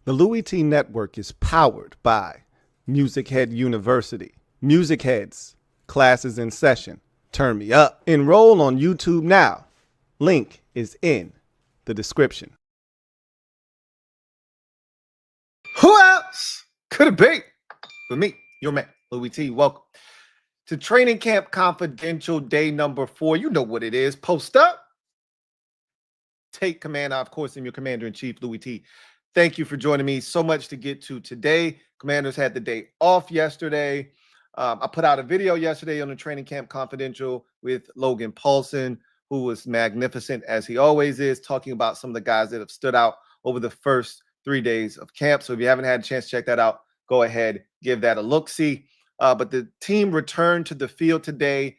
The LouieTeeNetwork is powered by MusicHead University. MusicHeads, classes in session. Turn me up. Enroll on YouTube now. Link is in the description. Who else could it be but me, your man, Louie T? Welcome to Training Camp Confidential, day number 4. You know what it is. Post up. Take command. I, of course, am your commander-in-chief, Louie T. Thank you for joining me. So much to get to today. Commanders had the day off yesterday. I put out a video yesterday on the Training Camp Confidential with Logan Paulson, who was magnificent as he always is, talking about some of the guys that have stood out over the first 3 days of camp. So if you haven't had a chance to check that out, go ahead, give that a look-see. But the team returned to the field today,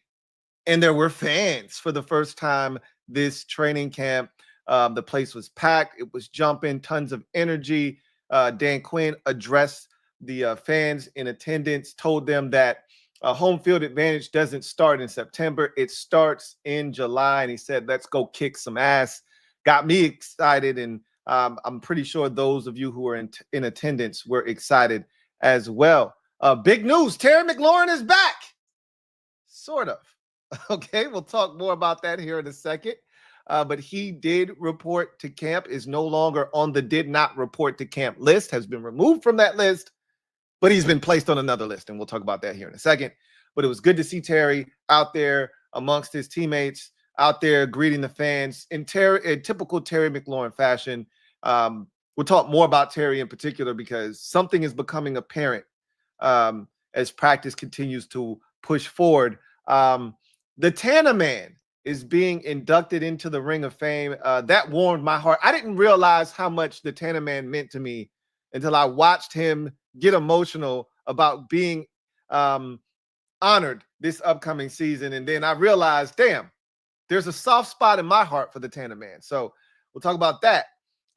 and there were fans for the first time this training camp. The place was packed. It was jumping, tons of energy. Dan Quinn addressed the fans in attendance, told them that home field advantage doesn't start in September. It starts in July. And he said, let's go kick some ass. Got me excited. And I'm pretty sure those of you who are in attendance were excited as well. Big news. Terry McLaurin is back. Sort of. Okay, we'll talk more about that here in a second. But he did report to camp, is no longer on the did not report to camp list, has been removed from that list, but he's been placed on another list, and we'll talk about that here in a second. But it was good to see Terry out there amongst his teammates, out there greeting the fans in typical Terry McLaurin fashion. We'll talk more about Terry in particular because something is becoming apparent as practice continues to push forward. The Tana Man is being inducted into the Ring of Fame. That warmed my heart. I didn't realize how much the Tana Man meant to me until I watched him get emotional about being honored this upcoming season. And then I realized, damn, there's a soft spot in my heart for the Tana Man. So we'll talk about that.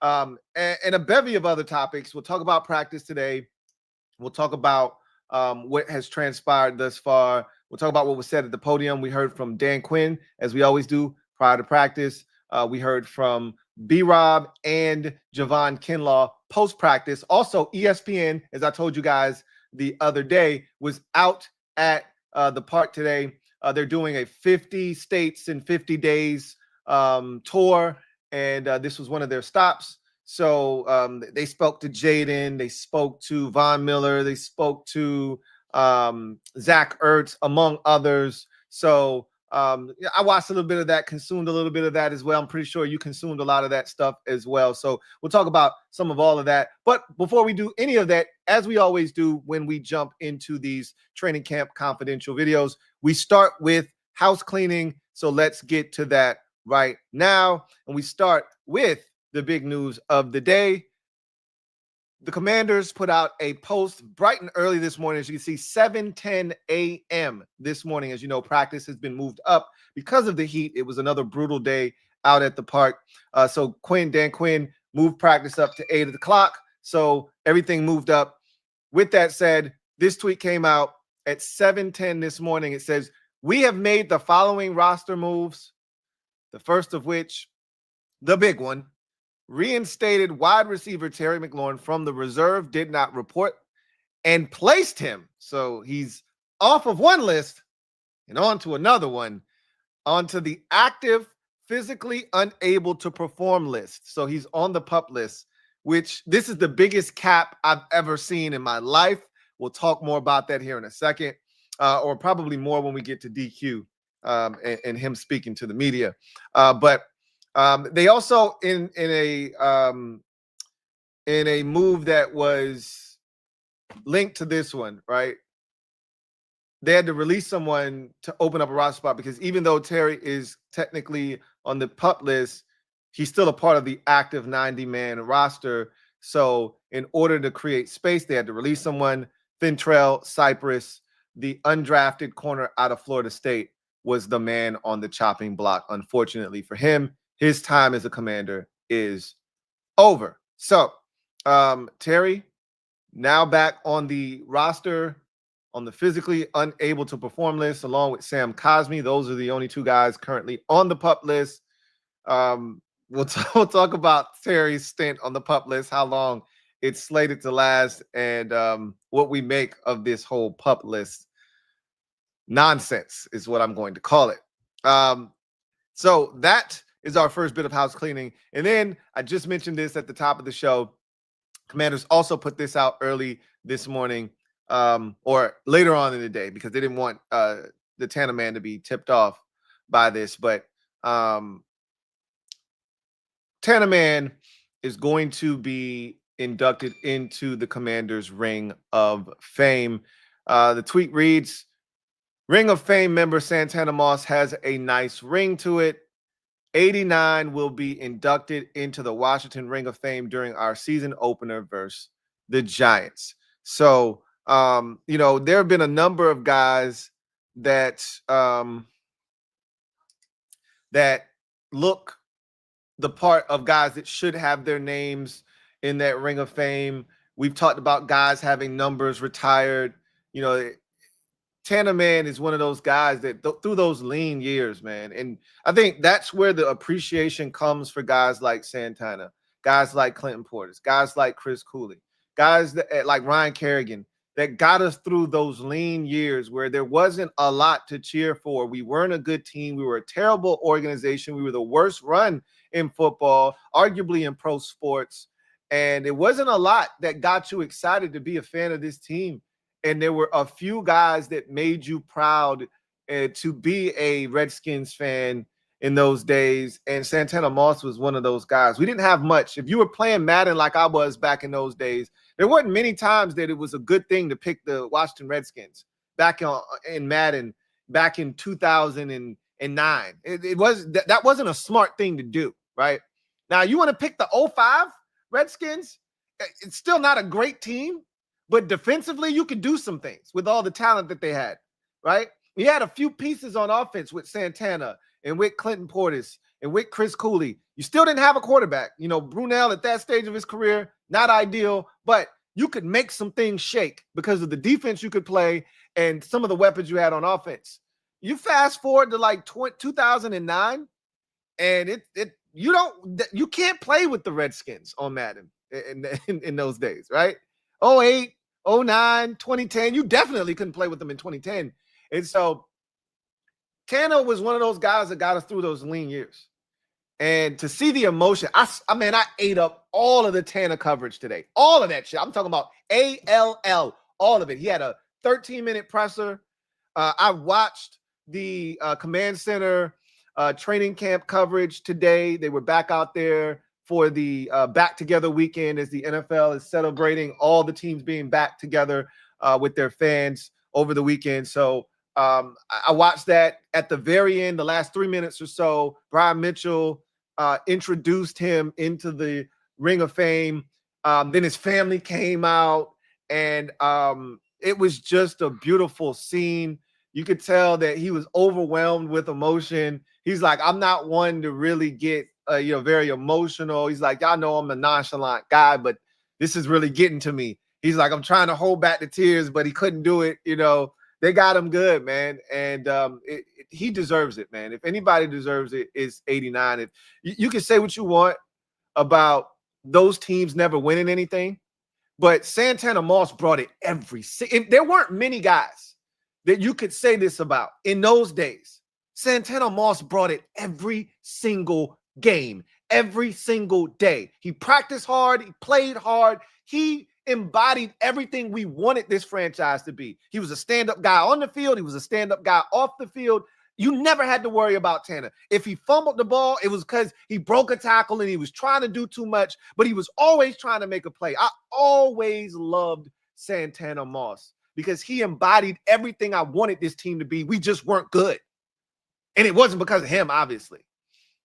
And a bevy of other topics. We'll talk about practice today. We'll talk about what has transpired thus far. We'll talk about what was said at the podium. We heard from Dan Quinn, as we always do prior to practice. We heard from B-Rob and Javon Kinlaw post-practice. Also, ESPN, as I told you guys the other day, was out at the park today. They're doing a 50 states in 50 days tour, and this was one of their stops. So they spoke to Jaden, they spoke to Von Miller, they spoke to Zach Ertz, among others. So I watched a little bit of that, consumed a little bit of that as well. I'm pretty sure you consumed a lot of that stuff as well. So we'll talk about some of all of that. But before we do any of that, as we always do when we jump into these training camp confidential videos, we start with house cleaning. So let's get to that right now. And we start with the big news of the day. The Commanders put out a post bright and early this morning. As you can see, 7:10 a.m. this morning. As you know, practice has been moved up because of the heat. It was another brutal day out at the park. So Dan Quinn moved practice up to 8 o'clock. So everything moved up. With that said, this tweet came out at 7:10 this morning. It says, we have made the following roster moves. The first of which, the big one, reinstated wide receiver Terry McLaurin from the reserve did not report and placed him. So he's off of one list and on to another one, onto the active, physically unable to perform list. So he's on the PUP list, which this is the biggest cap I've ever seen in my life. We'll talk more about that here in a second, or probably more when we get to DQ and him speaking to the media. But they also in a move that was linked to this one, right? They had to release someone to open up a roster spot because even though Terry is technically on the PUP list, he's still a part of the active 90-man roster. So in order to create space, they had to release someone. Fintrell Cypress, the undrafted corner out of Florida State, was the man on the chopping block. Unfortunately for him, his time as a Commander is over. So Terry now back on the roster, on the physically unable to perform list, along with Sam Cosmi. Those are the only two guys currently on the PUP list. We'll talk about Terry's stint on the PUP list, how long it's slated to last, and what we make of this whole pup list nonsense is what I'm going to call it. So that is our first bit of house cleaning. And then I just mentioned this at the top of the show. Commanders also put this out early this morning, or later on in the day, because they didn't want the Tana man to be tipped off by this. But Tana man is going to be inducted into the Commanders Ring of Fame. The tweet reads, Ring of Fame member Santana Moss has a nice ring to it. 89 will be inducted into the Washington Ring of Fame during our season opener versus the Giants. So, you know, there have been a number of guys that that look the part of guys that should have their names in that Ring of Fame. We've talked about guys having numbers retired. You know, Tana man is one of those guys that through those lean years, man. And I think that's where the appreciation comes for guys like Santana, guys like Clinton Portis, guys like Chris Cooley, guys that, like Ryan Kerrigan, that got us through those lean years where there wasn't a lot to cheer for. We weren't a good team. We were a terrible organization. We were the worst run in football, arguably in pro sports. And it wasn't a lot that got you excited to be a fan of this team. And there were a few guys that made you proud to be a Redskins fan in those days. And Santana Moss was one of those guys. We didn't have much. If you were playing Madden like I was back in those days, there wasn't many times that it was a good thing to pick the Washington Redskins back in Madden back in 2009. That wasn't a smart thing to do, right? Now, you want to pick the 05 Redskins? It's still not a great team. But defensively, you could do some things with all the talent that they had, right? We had a few pieces on offense with Santana and with Clinton Portis and with Chris Cooley. You still didn't have a quarterback. You know, Brunell at that stage of his career, not ideal, but you could make some things shake because of the defense you could play and some of the weapons you had on offense. You fast forward to like 2009, and you can't play with the Redskins on Madden in those days, right? 08, 09, 2010, you definitely couldn't play with them in 2010. And so Tana was one of those guys that got us through those lean years. And to see the emotion, I ate up all of the Tana coverage today. All of that shit. I'm talking about ALL, all of it. He had a 13-minute presser. I watched the Command Center training camp coverage today. They were back out there for the back together weekend as the NFL is celebrating all the teams being back together with their fans over the weekend. So I watched that. At the very end, the last 3 minutes or so, Brian Mitchell introduced him into the Ring of Fame. Then his family came out, and it was just a beautiful scene. You could tell that he was overwhelmed with emotion. He's like, I'm not one to really get very emotional. He's like, y'all know I'm a nonchalant guy, but this is really getting to me. He's like, I'm trying to hold back the tears, but he couldn't do it. You know, they got him good, man. And he deserves it, man. If anybody deserves it, it's 89. If you can say what you want about those teams never winning anything, but Santana Moss brought it there weren't many guys that you could say this about in those days. Santana Moss brought it every single game, every single day. He practiced hard. He played hard. He embodied everything we wanted this franchise to be. He was a stand-up guy on the field. He was a stand-up guy off the field. You never had to worry about Tana. If he fumbled the ball, it was because he broke a tackle and he was trying to do too much, but he was always trying to make a play. I always loved Santana Moss because he embodied everything I wanted this team to be. We just weren't good. And it wasn't because of him, obviously.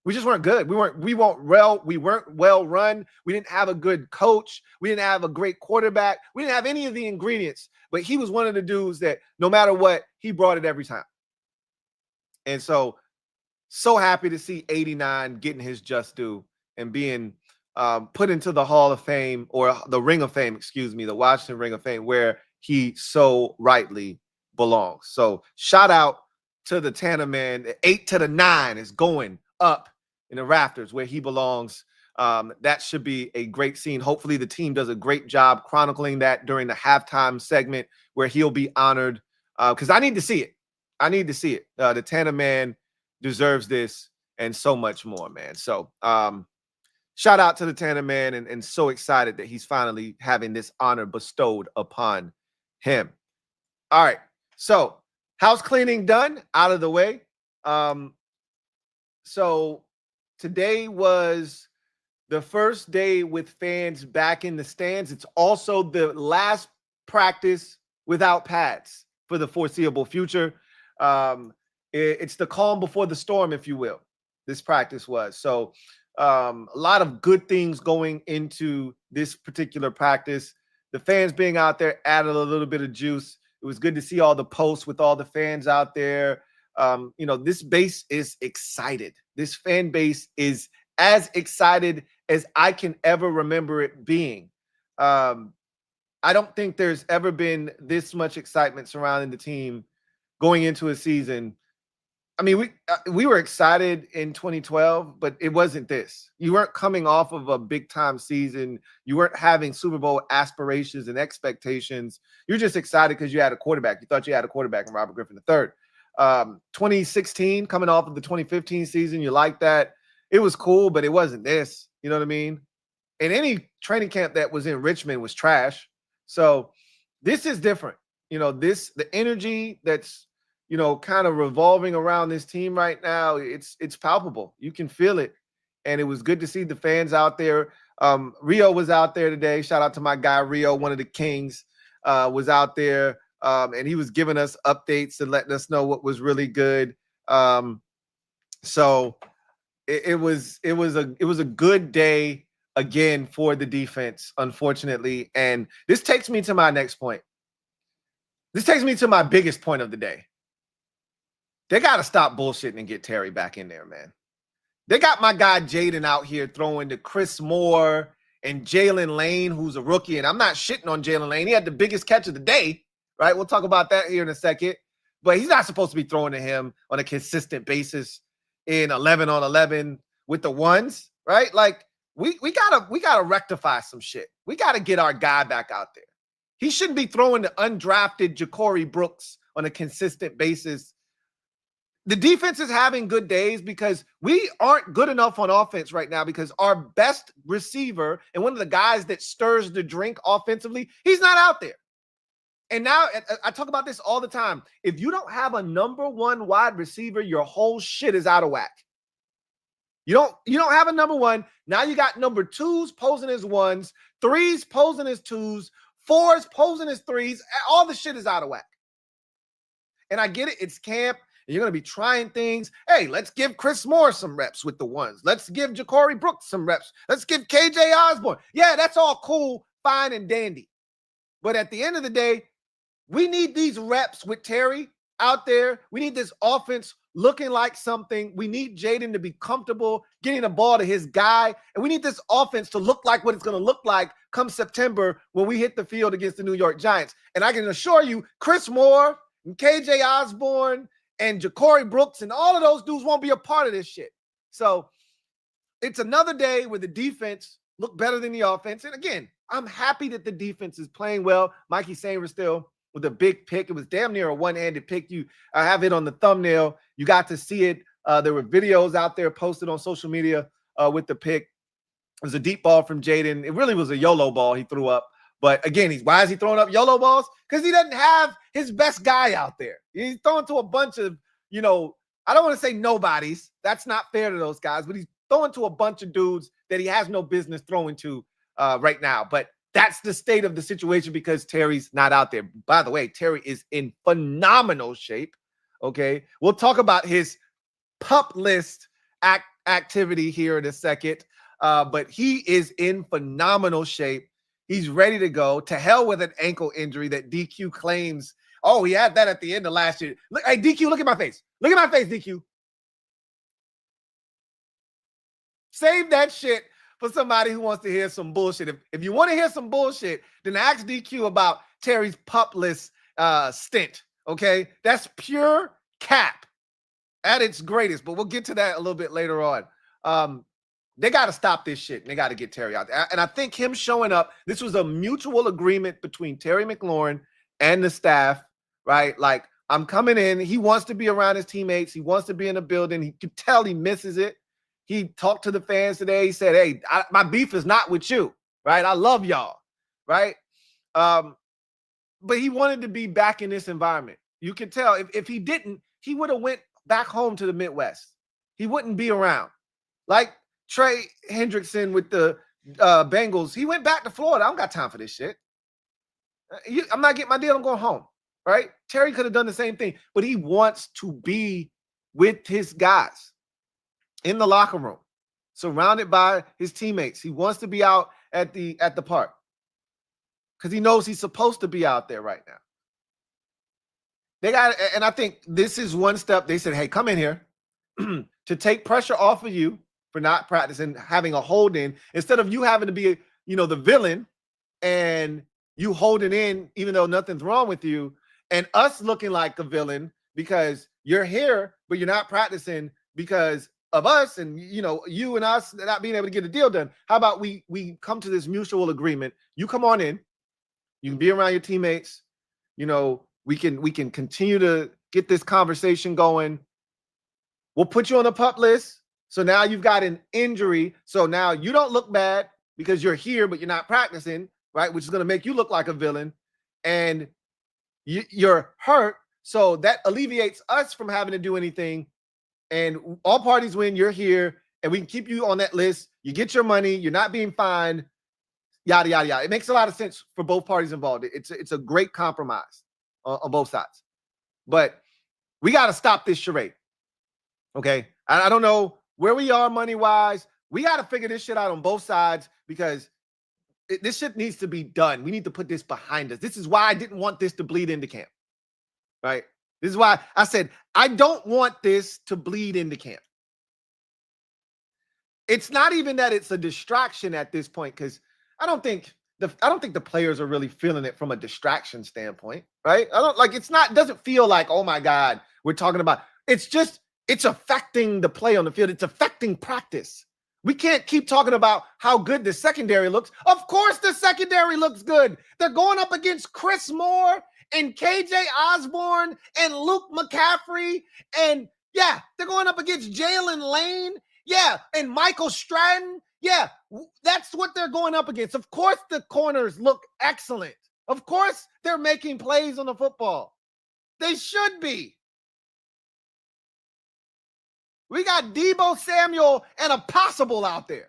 We just weren't good. We weren't well run. We didn't have a good coach. We didn't have a great quarterback. We didn't have any of the ingredients. But he was one of the dudes that no matter what, he brought it every time. And so happy to see 89 getting his just due and being put into the Hall of Fame, or the Ring of Fame, the Washington Ring of Fame, where he so rightly belongs. So shout out to the Tana man. 8 to the 9 is going up in the rafters where he belongs. That should be a great scene. Hopefully the team does a great job chronicling that during the halftime segment where he'll be honored, because I need to see it. I need to see it. The Tanner man deserves this and so much more, man. So shout out to the Tanner man, and so excited that he's finally having this honor bestowed upon him. All right. So house cleaning done, out of the way. So today was the first day with fans back in the stands. It's also the last practice without pads for the foreseeable future. It's the calm before the storm, if you will. This practice was. So a lot of good things going into this particular practice. The fans being out there added a little bit of juice. It was good to see all the posts with all the fans out there. This base is excited. This fan base is as excited as I can ever remember it being. I don't think there's ever been this much excitement surrounding the team going into a season. I mean, we were excited in 2012, but it wasn't this. You weren't coming off of a big-time season. You weren't having Super Bowl aspirations and expectations. You're just excited because you had a quarterback. You thought you had a quarterback in Robert Griffin III. 2016, coming off of the 2015 season, you liked that. It was cool, but it wasn't this. You know what I mean? And any training camp that was in Richmond was trash. So this is different. The energy that's, kind of revolving around this team right now, it's palpable. You can feel it. And it was good to see the fans out there. Rio was out there today. Shout out to my guy, Rio, one of the Kings, was out there. And he was giving us updates and letting us know what was really good. So it was a good day again for the defense, unfortunately. And this takes me to my next point. This takes me to my biggest point of the day. They got to stop bullshitting and get Terry back in there, man. They got my guy Jaden out here throwing to Chris Moore and Jalen Lane, who's a rookie. And I'm not shitting on Jalen Lane. He had the biggest catch of the day, right? We'll talk about that here in a second. But he's not supposed to be throwing to him on a consistent basis in 11 on 11 with the ones, right? Like we gotta rectify some shit. We gotta get our guy back out there. He shouldn't be throwing to undrafted Ja'Cory Brooks on a consistent basis. The defense is having good days because we aren't good enough on offense right now because our best receiver and one of the guys that stirs the drink offensively, he's not out there. And now I talk about this all the time. If you don't have a number one wide receiver, your whole shit is out of whack. You don't have a number one. Now you got number twos posing as ones, threes posing as twos, fours posing as threes. All the shit is out of whack. And I get it. It's camp. And you're going to be trying things. Hey, let's give Chris Moore some reps with the ones. Let's give Ja'Cory Brooks some reps. Let's give KJ Osborne. Yeah, that's all cool, fine, and dandy. But at the end of the day, we need these reps with Terry out there. We need this offense looking like something. We need Jaden to be comfortable getting the ball to his guy. And we need this offense to look like what it's going to look like come September when we hit the field against the New York Giants. And I can assure you, Chris Moore and KJ Osborne and Ja'Cory Brooks and all of those dudes won't be a part of this shit. So it's another day where the defense looked better than the offense. And again, I'm happy that the defense is playing well. Mikey Sanger still with a big pick. It was damn near a one-handed pick. I have it on the thumbnail. You got to see it. There were videos out there posted on social media with the pick. It was a deep ball from Jaden. It really was a YOLO ball he threw up. But again, why is he throwing up YOLO balls? Because he doesn't have his best guy out there. He's throwing to a bunch of, I don't want to say nobodies. That's not fair to those guys. But he's throwing to a bunch of dudes that he has no business throwing to right now. But that's the state of the situation because Terry's not out there. By the way, Terry is in phenomenal shape. Okay. We'll talk about his pup list activity here in a second. But he is in phenomenal shape. He's ready to go. To hell with an ankle injury that DQ claims. Oh, he had that at the end of last year. Look, hey, DQ, look at my face. Look at my face, DQ. Save that shit for somebody who wants to hear some bullshit. If you want to hear some bullshit, then ask DQ about Terry's pupless stint, okay? That's pure cap at its greatest, but we'll get to that a little bit later on. They got to stop this shit. And they got to get Terry out there. And I think him showing up, this was a mutual agreement between Terry McLaurin and the staff, right? Like, I'm coming in. He wants to be around his teammates. He wants to be in the building. He could tell he misses it. He talked to the fans today. He said, hey, my beef is not with you, right? I love y'all, right? But he wanted to be back in this environment. You can tell if he didn't, he would have went back home to the Midwest. He wouldn't be around. Like Trey Hendrickson with the Bengals, he went back to Florida. I don't got time for this shit. I'm not getting my deal. I'm going home, right? Terry could have done the same thing, but he wants to be with his guys in the locker room, surrounded by his teammates. He wants to be out at the park because he knows he's supposed to be out there right now. They got, and I think this is one step. They said, hey, come in here to take pressure off of you for not practicing, having a hold in, instead of you having to be, the villain and you holding in, even though nothing's wrong with you, and us looking like a villain because you're here, but you're not practicing because of us and, you and us not being able to get a deal done. How about we come to this mutual agreement? You come on in, you can be around your teammates, we can continue to get this conversation going. We'll put you on the PUP list. So now you've got an injury. So now you don't look bad because you're here, but you're not practicing, right? Which is going to make you look like a villain. And you're hurt. So that alleviates us from having to do anything. And all parties win. You're here. And we can keep you on that list. You get your money. You're not being fined. Yada, yada, yada. It makes a lot of sense for both parties involved. It's a great compromise on both sides. But we got to stop this charade. Okay? I don't know where we are money-wise. We got to figure this shit out on both sides because this shit needs to be done. We need to put this behind us. This is why I didn't want this to bleed into camp, right? This is why I said, I don't want this to bleed into camp. It's not even that it's a distraction at this point because I don't think the players are really feeling it from a distraction standpoint, right? It doesn't feel like, oh my God, we're talking about, it's affecting the play on the field. It's affecting practice. We can't keep talking about how good the secondary looks. Of course the secondary looks good. They're going up against Chris Moore and KJ Osborne and Luke McCaffrey. And yeah, they're going up against Jalen Lane. Yeah, and Michael Stratton. Yeah, that's what they're going up against. Of course the corners look excellent. Of course they're making plays on the football. They should be. We got Deebo Samuel and a possible out there.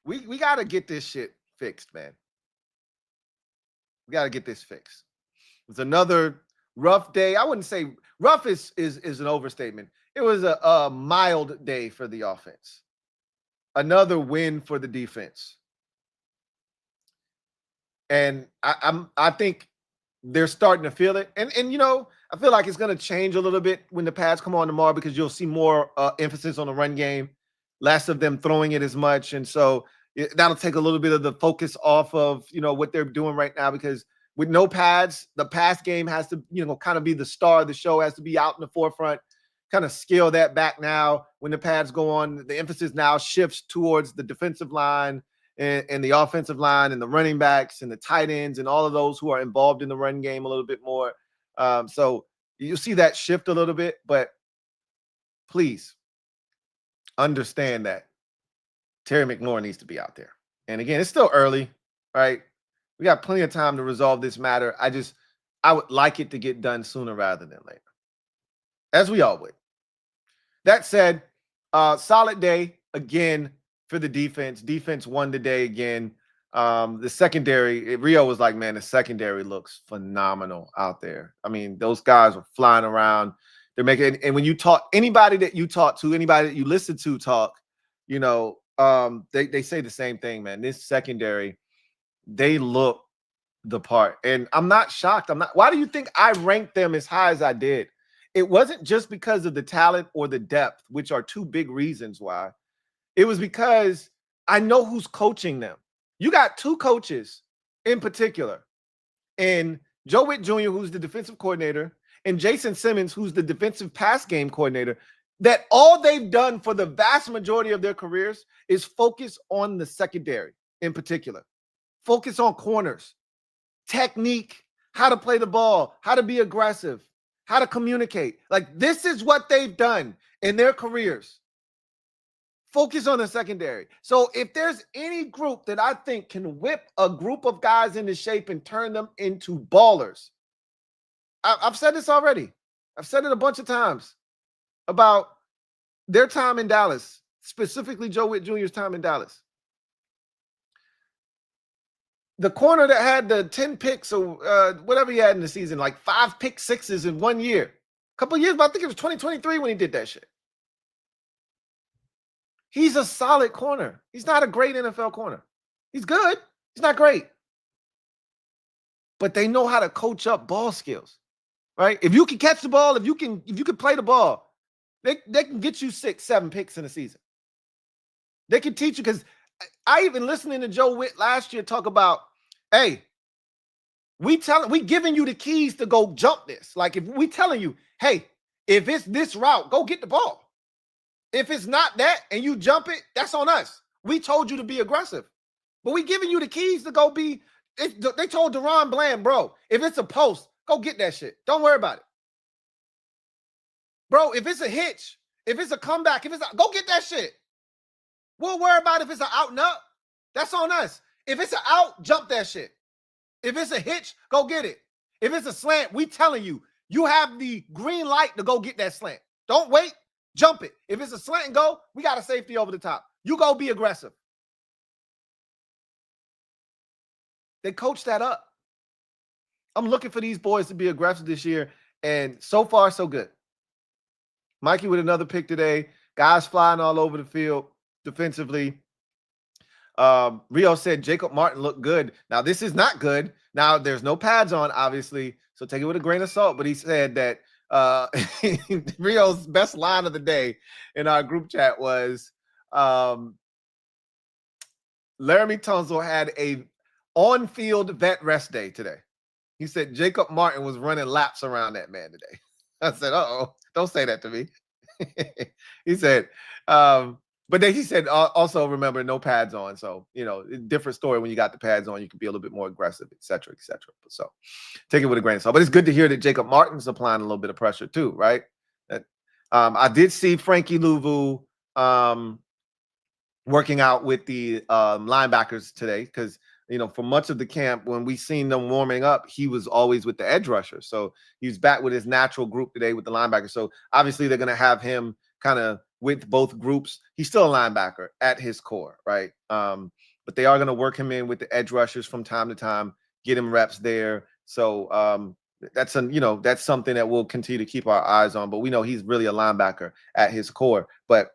We got to get this shit fixed, man. We got to get this fixed. It's another rough day. I wouldn't say rough is an overstatement. It was a mild day for the offense. Another win for the defense. And I think they're starting to feel it. And I feel like it's going to change a little bit when the pads come on tomorrow because you'll see more emphasis on the run game, less of them throwing it as much. And so that'll take a little bit of the focus off of, what they're doing right now because with no pads, the pass game has to, kind of be the star of the show, has to be out in the forefront, kind of scale that back now. When the pads go on, the emphasis now shifts towards the defensive line and the offensive line and the running backs and the tight ends and all of those who are involved in the run game a little bit more. So you'll see that shift a little bit, but please understand that Terry McLaurin needs to be out there. And again, it's still early, right? We got plenty of time to resolve this matter. I would like it to get done sooner rather than later, as we all would. That said, solid day again for the defense. Defense won the day again. The secondary, Rio was like, man, the secondary looks phenomenal out there. I mean, those guys are flying around. They're making, and when you talk, anybody that you talk to, anybody that you listen to talk, they say the same thing, man. This secondary, they look the part. And I'm not shocked. Why do you think I ranked them as high as I did? It wasn't just because of the talent or the depth, which are two big reasons why. It was because I know who's coaching them. You got two coaches in particular, and Joe Witt Jr., who's the defensive coordinator, and Jason Simmons, who's the defensive pass game coordinator. that all they've done for the vast majority of their careers is focus on the secondary in particular. Focus on corners, technique, how to play the ball, how to be aggressive, how to communicate. Like, this is what they've done in their careers. Focus on the secondary. So if there's any group that I think can whip a group of guys into shape and turn them into ballers, I've said this already. I've said it a bunch of times about their time in Dallas, specifically Joe Witt Jr.'s time in Dallas. The corner that had the 10 picks or whatever he had in the season, like 5 pick sixes in 1 year. A couple of years, but I think it was 2023 when he did that shit. He's a solid corner. He's not a great NFL corner. He's good. He's not great. But they know how to coach up ball skills, right? If you can catch the ball, if you can play the ball, they can get you 6, 7 picks in a season. They can teach you, because I even listening to Joe Witt last year talk about, hey, we giving you the keys to go jump this. Like, if we telling you, hey, if it's this route, go get the ball. If it's not that and you jump it, that's on us. We told you to be aggressive, but we giving you the keys to go be. They told Deron Bland, bro, if it's a post, go get that shit. Don't worry about it. Bro, if it's a hitch, if it's a comeback, go get that shit. We'll worry about if it's an out and up. That's on us. If it's an out, jump that shit. If it's a hitch, go get it. If it's a slant, we telling you, you have the green light to go get that slant. Don't wait. Jump it. If it's a slant and go, we got a safety over the top. You go be aggressive. They coach that up. I'm looking for these boys to be aggressive this year, and so far, so good. Mikey with another pick today. Guys flying all over the field defensively. Rio said Jacob Martin looked good. Now, this is not good. Now, there's no pads on, obviously, so take it with a grain of salt, but he said that Rio's best line of the day in our group chat was Laramie Tunsil had a on-field vet rest day today. He said Jacob Martin was running laps around that man today. I said, uh-oh, don't say that to me. He said, but then he said, also remember, no pads on. So, different story when you got the pads on. You can be a little bit more aggressive, et cetera, et cetera. So take it with a grain of salt. But it's good to hear that Jacob Martin's applying a little bit of pressure too, right? I did see Frankie Louvu working out with the linebackers today because, for much of the camp, when we seen them warming up, he was always with the edge rusher. So he's back with his natural group today with the linebackers. So obviously they're going to have him kind of with both groups. He's still a linebacker at his core, right? But they are going to work him in with the edge rushers from time to time, get him reps there. So that's something that we'll continue to keep our eyes on. But we know he's really a linebacker at his core. But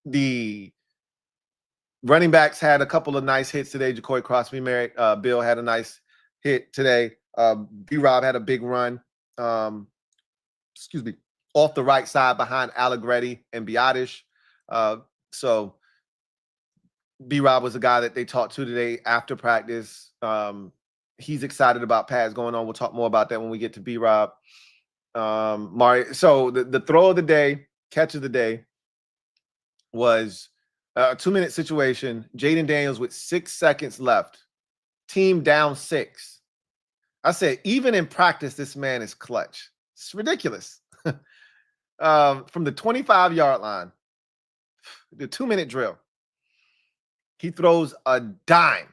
the running backs had a couple of nice hits today. Jacory Crosby, Bill had a nice hit today. B-Rob had a big run. Off the right side behind Allegretti and Biadish. So B-Rob was a guy that they talked to today after practice. He's excited about pads going on. We'll talk more about that when we get to B-Rob. So the throw of the day, catch of the day was a 2-minute situation. Jaden Daniels with 6 seconds left. Team down 6. I said, even in practice, this man is clutch. It's ridiculous. From the 25-yard line, the 2-minute drill, he throws a dime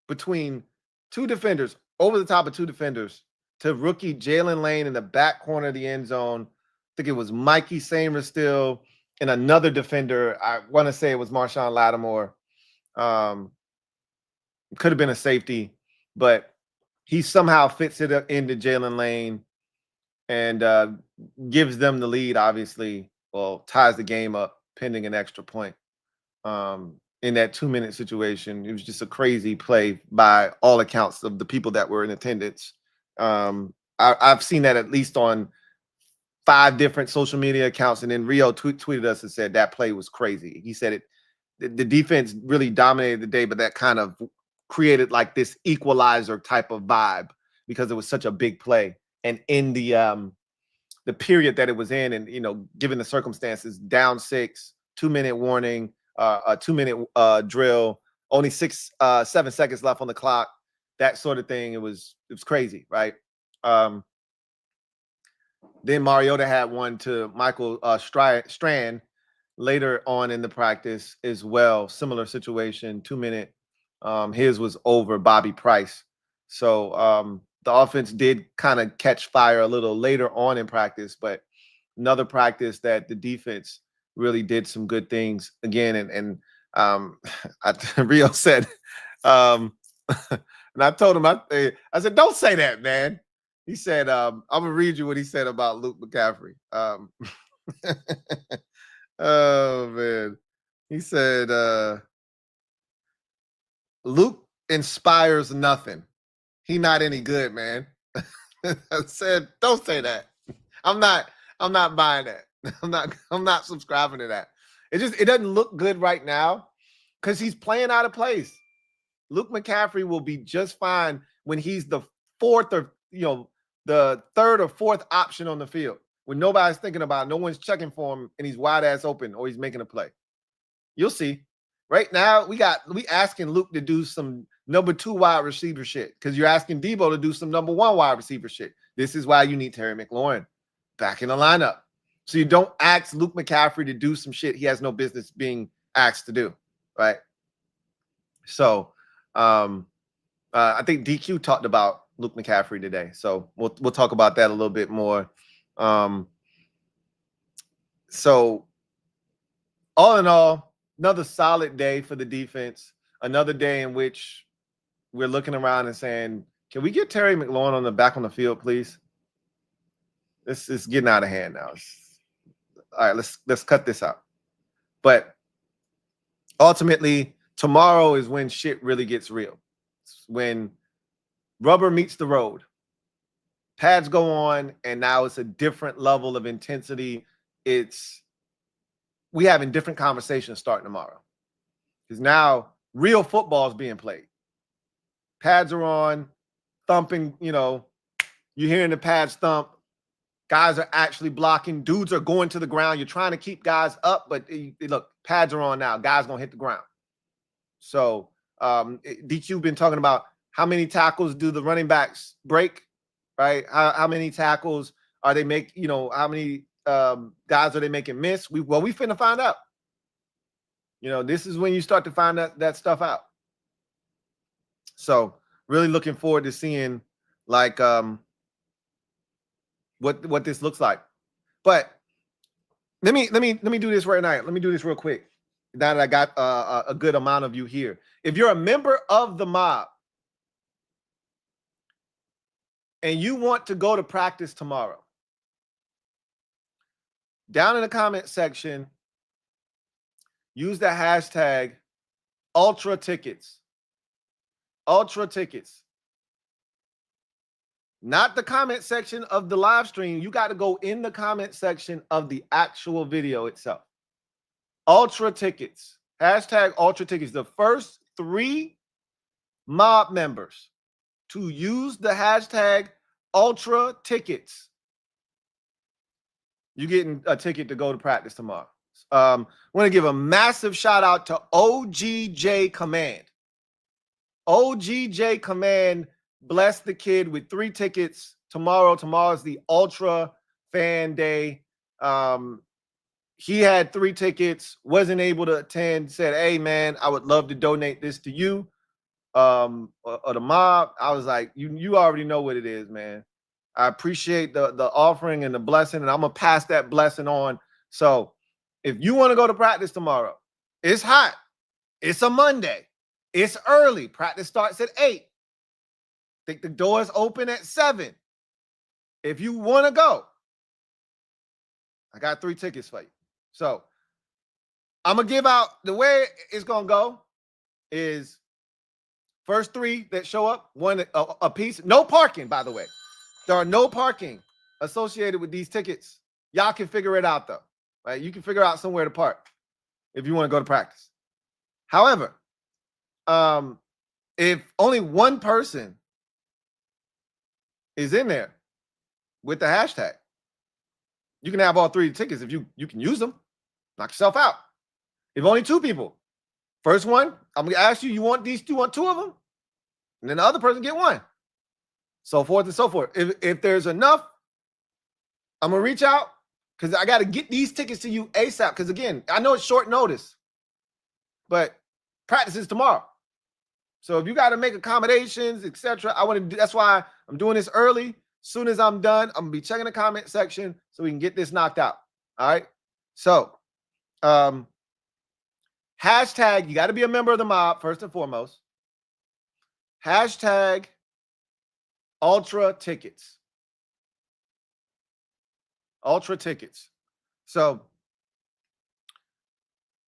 between 2 defenders, over the top of 2 defenders, to rookie Jalen Lane in the back corner of the end zone. I think it was Mikey Samer still, and another defender. I want to say it was Marshawn Lattimore. Could have been a safety, but he somehow fits it up into Jalen Lane and gives them the lead, obviously. Well, ties the game up pending an extra point. In that 2-minute situation, it was just a crazy play by all accounts of the people that were in attendance. I've seen that at least on 5 different social media accounts, and then Rio tweeted us and said that play was crazy. He said the defense really dominated the day, but that kind of created like this equalizer type of vibe because it was such a big play. And in the the period that it was in, and given the circumstances, down 6, 2-minute warning, a 2-minute drill, only 7 seconds left on the clock, that sort of thing. It was crazy, right? Then Mariota had one to Michael Strand later on in the practice as well. Similar situation, 2-minute. His was over Bobby Price. So the offense did kind of catch fire a little later on in practice, but another practice that the defense really did some good things again. And Rio said, and I told him, I said, don't say that, man. He said, I'm gonna read you what he said about Luke McCaffrey. Oh man. He said, Luke inspires nothing. He not any good, man. I said, don't say that. I'm not buying that. I'm not subscribing to that. It doesn't look good right now because he's playing out of place. Luke McCaffrey will be just fine when he's the fourth or the third or fourth option on the field, when nobody's thinking about it, no one's checking for him, and he's wide ass open or he's making a play. You'll see. Right now, we asking Luke to do some number 2 wide receiver shit because you're asking Debo to do some number 1 wide receiver shit. This is why you need Terry McLaurin back in the lineup. So you don't ask Luke McCaffrey to do some shit he has no business being asked to do, right? So I think DQ talked about Luke McCaffrey today. So we'll talk about that a little bit more. So all in all, another solid day for the defense. Another day in which we're looking around and saying, can we get Terry McLaurin back on the field, please? This is getting out of hand now. All right, let's cut this out. But ultimately, tomorrow is when shit really gets real. It's when rubber meets the road. Pads go on, and now it's a different level of intensity. We having different conversations starting tomorrow. Because now real football is being played. Pads are on, thumping, you're hearing the pads thump. Guys are actually blocking. Dudes are going to the ground. You're trying to keep guys up, but look, pads are on now. Guys going to hit the ground. So DQ been talking about how many tackles do the running backs break, right? How many tackles are they how many guys are they making miss? We finna find out. This is when you start to find that stuff out. So really looking forward to seeing like what this looks like. But let me do this right now. Let me do this real quick. Now that I got a good amount of you here. If you're a member of the mob and you want to go to practice tomorrow, down in the comment section, use the hashtag Ultra Tickets. Ultra Tickets. Not the comment section of the live stream. You got to go in the comment section of the actual video itself. Ultra Tickets. Hashtag Ultra Tickets. The first 3 mob members to use the hashtag Ultra Tickets, you're getting a ticket to go to practice tomorrow. I want to give a massive shout out to OGJ Command. OGJ Command blessed the kid with 3 tickets tomorrow. Tomorrow's the Ultra Fan Day. He had 3 tickets, wasn't able to attend, said, hey, man, I would love to donate this to you or the mob. I was like, you already know what it is, man. I appreciate the offering and the blessing, and I'm going to pass that blessing on. So if you want to go to practice tomorrow, it's hot. It's a Monday. It's early. Practice starts at 8. I think the doors open at 7. If you want to go, I got 3 tickets for you. So I'm going to give out, the way it's going to go is first 3 that show up, 1 a piece. No parking, by the way. There are no parking associated with these tickets. Y'all can figure it out, though. Right? You can figure out somewhere to park if you want to go to practice. However, if only 1 person is in there with the hashtag, You can have all 3 tickets if you can use them. Knock yourself out. If only 2 people. First one, I'm gonna ask you, you want 2 of them? And then the other person get 1. So forth and so forth. If there's enough, I'm gonna reach out because I got to get these tickets to you ASAP. Because again, I know it's short notice, but practice is tomorrow. So if you got to make accommodations, etc., I want to. That's why I'm doing this early. As soon as I'm done, I'm gonna be checking the comment section so we can get this knocked out. All right. So, hashtag. You got to be a member of the mob first and foremost. Hashtag Ultra Tickets. Ultra Tickets. So,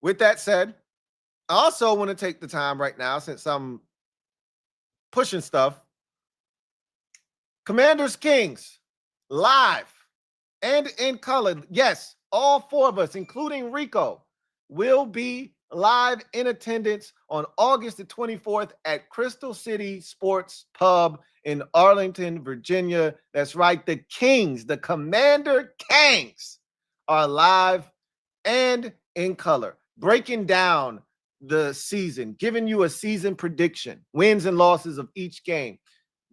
with that said, I also want to take the time right now, since I'm pushing stuff. Commanders Kings live and in color. Yes, all 4 of us, including Rico, will be live in attendance on August the 24th at Crystal City Sports Pub in Arlington, Virginia. That's right. The Kings, the Commander Kings, are live and in color, breaking down the season, giving you a season prediction, wins and losses of each game,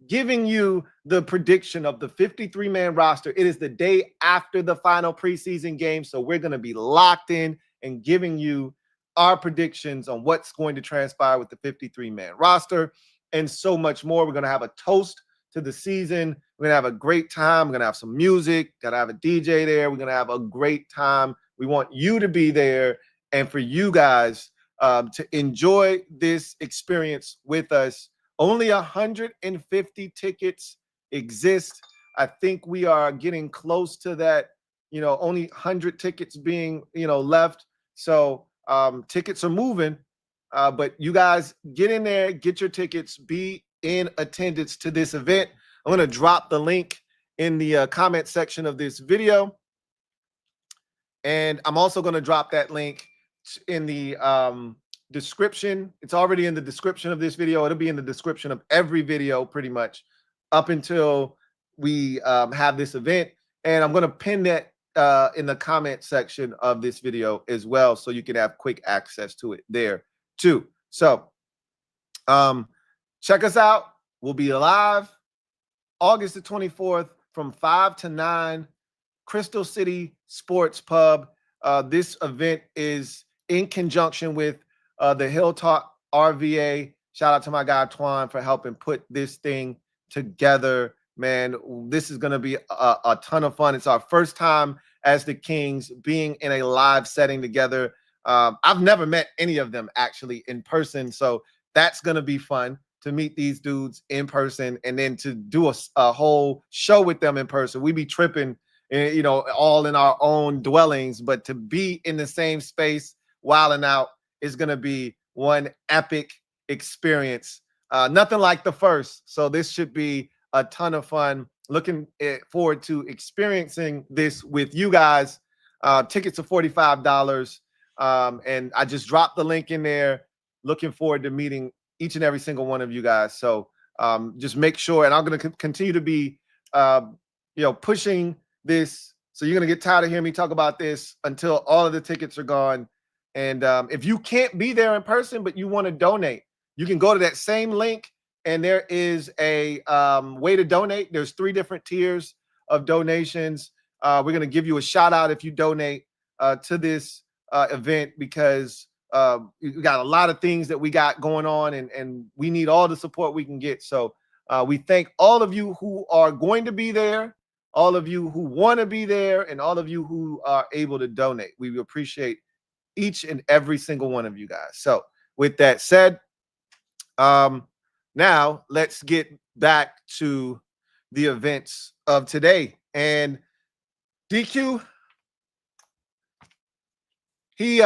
giving you the prediction of the 53-man roster. It is the day after the final preseason game, so we're going to be locked in and giving you our predictions on what's going to transpire with the 53-man roster and so much more. We're going to have a toast to the season. We're going to have a great time. We're going to have some music. Got to have a DJ there. We're going to have a great time. We want you to be there and for you guys to enjoy this experience with us. Only 150 tickets exist. I think we are getting close to that, only 100 tickets being, left. So tickets are moving, but you guys get in there, get your tickets, be in attendance to this event. I'm going to drop the link in the comment section of this video. And I'm also going to drop that link in the description. It's already in the description of this video. It'll be in the description of every video pretty much up until we have this event. And I'm going to pin that in the comment section of this video as well, so you can have quick access to it there too. So check us out. We'll be live August the 24th from 5 to 9, Crystal City Sports Pub. This event is in conjunction with the Hilltop RVA. Shout out to my guy Twan for helping put this thing together. Man, this is going to be a ton of fun. It's our first time as the Kings being in a live setting together. I've never met any of them actually in person, so that's going to be fun to meet these dudes in person and then to do a whole show with them in person. We be tripping, all in our own dwellings, but to be in the same space, wilding out, is going to be one epic experience. Nothing like the first, so this should be a ton of fun. Looking forward to experiencing this with you guys. Tickets are $45. And I just dropped the link in there. Looking forward to meeting each and every single one of you guys. So just make sure, and I'm going to continue to be, pushing this. So you're going to get tired of hearing me talk about this until all of the tickets are gone. And if you can't be there in person, but you want to donate, you can go to that same link. And there is a way to donate. There's 3 different tiers of donations. We're going to give you a shout out if you donate to this event, because we got a lot of things that we got going on, and we need all the support we can get. So we thank all of you who are going to be there, all of you who want to be there, and all of you who are able to donate. We appreciate each and every single one of you guys. So with that said, now let's get back to the events of today. And DQ, he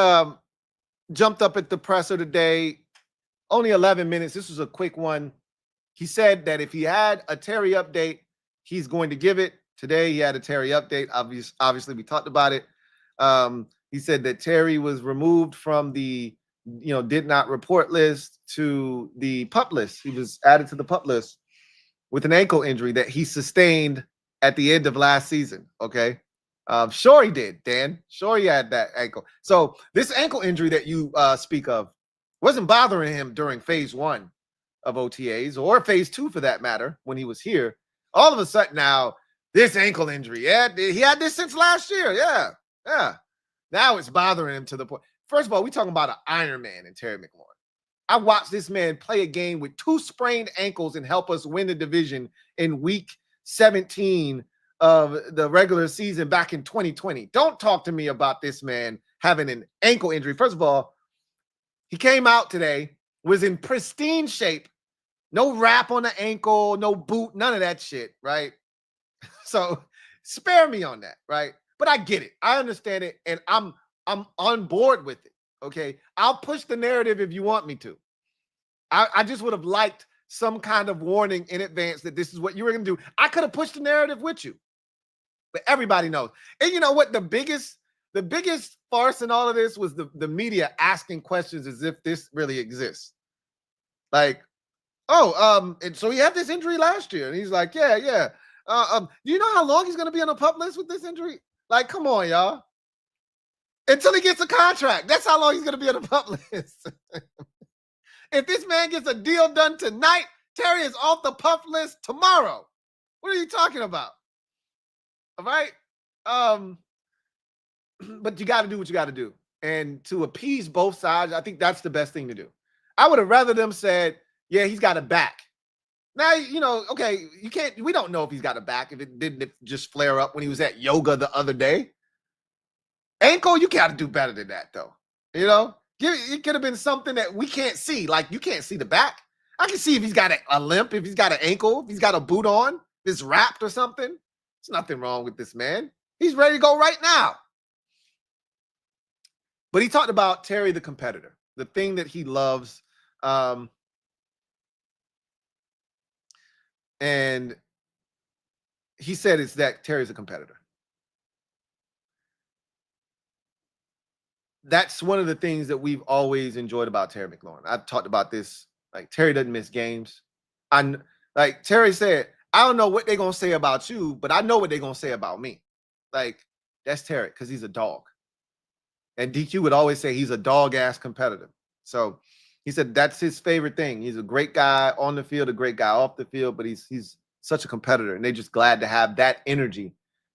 jumped up at the presser today, only 11 minutes. This was a quick one. He said that if he had a Terry update, he's going to give it. Today he had a Terry update. Obviously, we talked about it. He said that Terry was removed from the did not report list to the PUP list. He was added to the PUP list with an ankle injury that he sustained at the end of last season. Okay. Sure he did, Dan. Sure he had that ankle. So this ankle injury that you speak of wasn't bothering him during phase 1 of OTAs or phase 2 for that matter when he was here. All of a sudden now, this ankle injury, yeah, he had this since last year. Yeah. Now it's bothering him to the point. First of all, we're talking about an Iron Man in Terry McLaurin. I watched this man play a game with 2 sprained ankles and help us win the division in week 17 of the regular season back in 2020. Don't talk to me about this man having an ankle injury. First of all, he came out today, was in pristine shape, no wrap on the ankle, no boot, none of that shit, right? So spare me on that, right? But I get it. I understand it, and I'm on board with it, okay? I'll push the narrative if you want me to. I just would have liked some kind of warning in advance that this is what you were going to do. I could have pushed the narrative with you, but everybody knows. And you know what? The biggest farce in all of this was the media asking questions as if this really exists. Like, and so he had this injury last year, and he's like, yeah. Do you know how long he's going to be on the PUP list with this injury? Like, come on, y'all. Until he gets a contract. That's how long he's going to be on the PUP list. If this man gets a deal done tonight, Terry is off the PUP list tomorrow. What are you talking about? All right? But you got to do what you got to do. And to appease both sides, I think that's the best thing to do. I would have rather them said, yeah, he's got a back. Now, okay, we don't know if he's got a back, if it didn't just flare up when he was at yoga the other day. Ankle, you got to do better than that, though. It could have been something that we can't see. Like, you can't see the back. I can see if he's got a limp, if he's got an ankle, if he's got a boot on, if it's wrapped or something. There's nothing wrong with this man. He's ready to go right now. But he talked about Terry the competitor, the thing that he loves. And he said it's that Terry's a competitor. That's one of the things that we've always enjoyed about Terry McLaurin. I've talked about this. Like, Terry doesn't miss games. Like Terry said, I don't know what they're going to say about you, but I know what they're going to say about me. Like, that's Terry, because he's a dog. And DQ would always say he's a dog-ass competitor. So he said that's his favorite thing. He's a great guy on the field, a great guy off the field, but he's such a competitor. And they're just glad to have that energy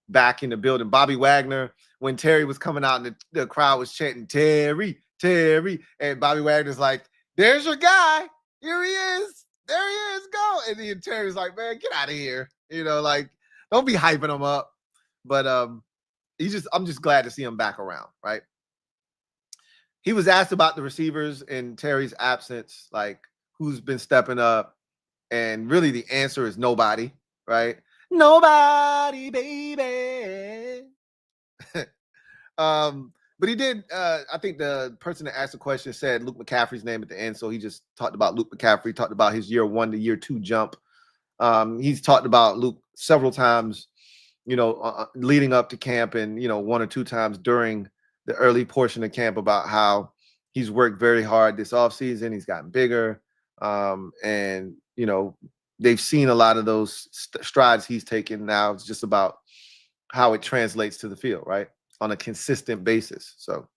back in the building. Bobby Wagner, when Terry was coming out and the crowd was chanting, Terry, and Bobby Wagner's like, there's your guy. Here he is. There he is. Go. And then Terry's like, man, get out of here. Like, don't be hyping him up. But I'm just glad to see him back around, right? He was asked about the receivers in Terry's absence, like who's been stepping up. And really the answer is nobody, right? Nobody, baby. But he did, I think the person that asked the question said Luke McCaffrey's name at the end. So he just talked about Luke McCaffrey, talked about his year 1 to year 2 jump. He's talked about Luke several times, leading up to camp and, 1 or 2 times during the early portion of camp about how he's worked very hard this offseason. He's gotten bigger. And, they've seen a lot of those strides he's taken. Now it's just about how it translates to the field, right? On a consistent basis. So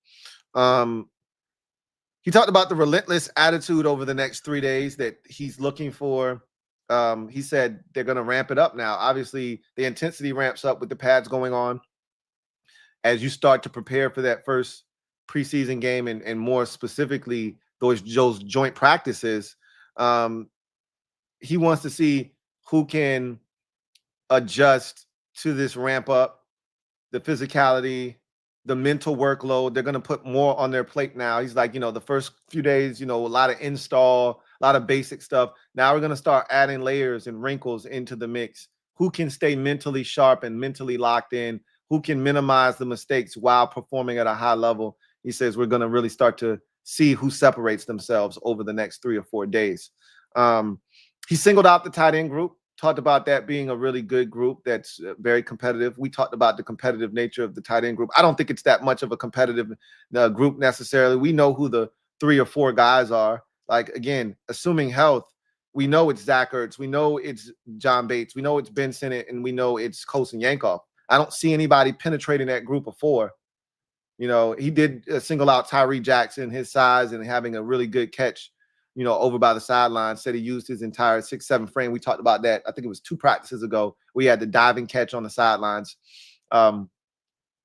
he talked about the relentless attitude over the next 3 days that he's looking for. He said they're going to ramp it up now. Obviously, the intensity ramps up with the pads going on as you start to prepare for that first preseason game and more specifically those joint practices. He wants to see who can adjust to this ramp up, the physicality, the mental workload. They're going to put more on their plate now. He's like, the first few days, a lot of install, a lot of basic stuff. Now we're going to start adding layers and wrinkles into the mix. Who can stay mentally sharp and mentally locked in? Who can minimize the mistakes while performing at a high level? He says we're going to really start to see who separates themselves over the next 3 or 4 days. He singled out the tight end group, talked about that being a really good group that's very competitive. We talked about the competitive nature of the tight end group. I don't think it's that much of a competitive group necessarily. We know who the 3 or 4 guys are. Like, again, assuming health, we know it's Zach Ertz. We know it's John Bates. We know it's Ben Sinnott, and we know it's Colson Yankoff. I don't see anybody penetrating that group of four. You know, he did single out Tyree Jackson, his size, and having a really good catch, you know, over by the sideline. Said he used his entire 6'7" frame. We talked about that. I think it was 2 practices ago. We had the diving catch on the sidelines.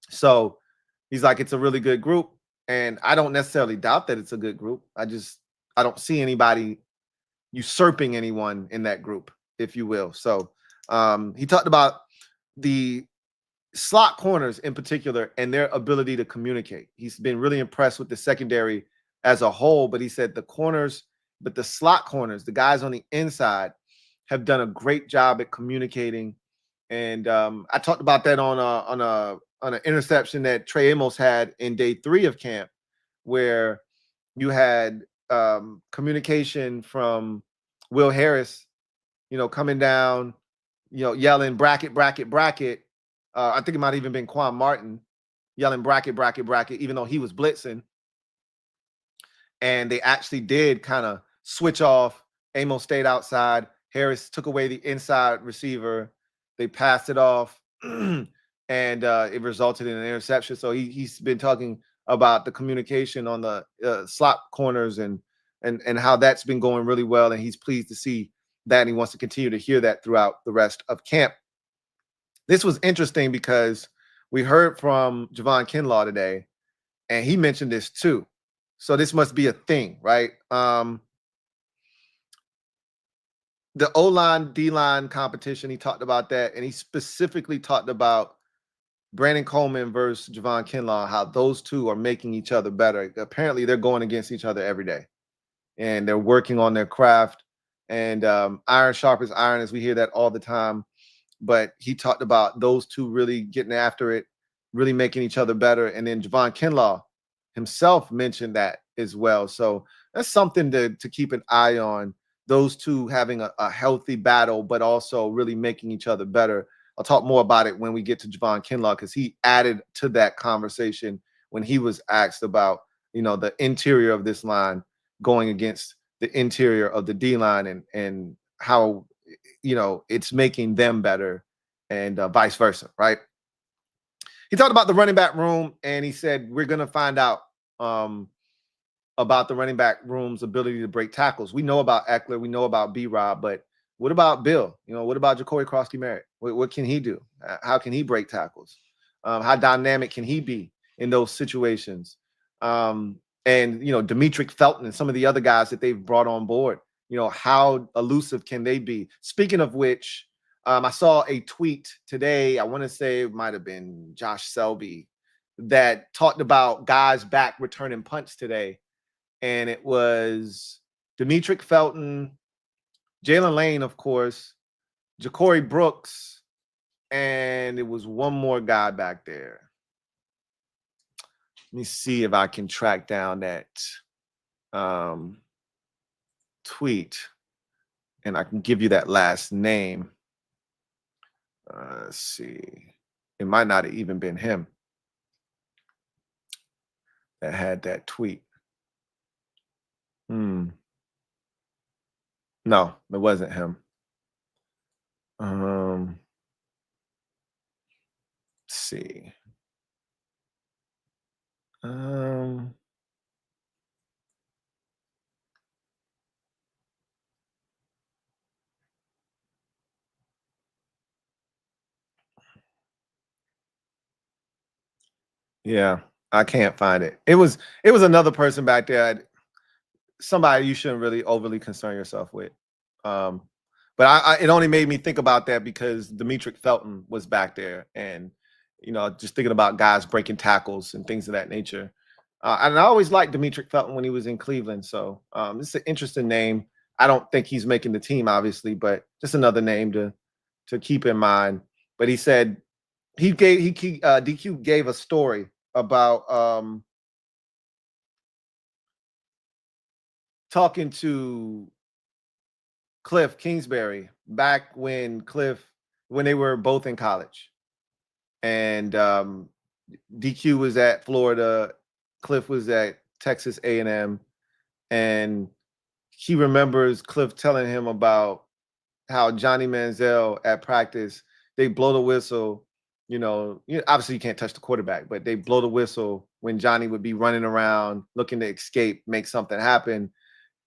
So he's like, it's a really good group. And I don't necessarily doubt that it's a good group. I don't see anybody usurping anyone in that group, if you will. So he talked about the slot corners in particular and their ability to communicate. He's been really impressed with the secondary as a whole, but he said the corners, but the slot corners, the guys on the inside, have done a great job at communicating. And I talked about that on an interception that Trey Amos had in day 3 of camp, where you had communication from Will Harris, you know, coming down, you know, yelling bracket, bracket, bracket. I think it might have even been Quan Martin yelling bracket, bracket, bracket, even though he was blitzing. And they actually did kind of switch off. Amos stayed outside. Harris took away the inside receiver. They passed it off, and it resulted in an interception. So he's been talking about the communication on the slot corners and how that's been going really well. And he's pleased to see that, and he wants to continue to hear that throughout the rest of camp. This was interesting because we heard from Javon Kinlaw today, and he mentioned this too. So this must be a thing, right? The O-line, D-line competition, he talked about that, and he specifically talked about Brandon Coleman versus Javon Kinlaw, how those two are making each other better. Apparently, they're going against each other every day, and they're working on their craft. And iron sharpens iron, as we hear that all the time. But he talked about those two really getting after it, really making each other better. And then Javon Kinlaw himself mentioned that as well. So that's something to keep an eye on. Those two having a healthy battle, but also really making each other better. I'll talk more about it when we get to Javon Kinlaw, because he added to that conversation when he was asked about, you know, the interior of this line going against the interior of the D line, and how, you know, it's making them better, and vice versa, right? He talked about the running back room, and he said we're going to find out about the running back room's ability to break tackles. We know about Eckler, we know about B-Rob, but what about Bill? You know, what about Jacory Crosby-Merritt? What can he do? How can he break tackles? How dynamic can he be in those situations? And, you know, Demetric Felton and some of the other guys that they've brought on board, you know, how elusive can they be? Speaking of which, I saw a tweet today, I want to say it might have been Josh Selby, that talked about guys back returning punts today. And it was Demetric Felton, Jalen Lane, of course, Ja'Cory Brooks, and it was one more guy back there. Let me see if I can track down that tweet, and I can give you that last name. Let's see. It might not have even been him that had that tweet. No, it wasn't him. Let's see. Yeah, I can't find it. It was another person back there. Somebody you shouldn't really overly concern yourself with. But it only made me think about that because Demetric Felton was back there, and, you know, just thinking about guys breaking tackles and things of that nature. And I always liked Demetric Felton when he was in Cleveland. So it's an interesting name. I don't think he's making the team, obviously, but just another name to keep in mind. But he said DQ gave a story about talking to Cliff Kingsbury back when they were both in college, and DQ was at Florida, Cliff was at Texas A&M, and he remembers Cliff telling him about how Johnny Manziel at practice, they blow the whistle, obviously you can't touch the quarterback, but they blow the whistle when Johnny would be running around looking to escape, make something happen.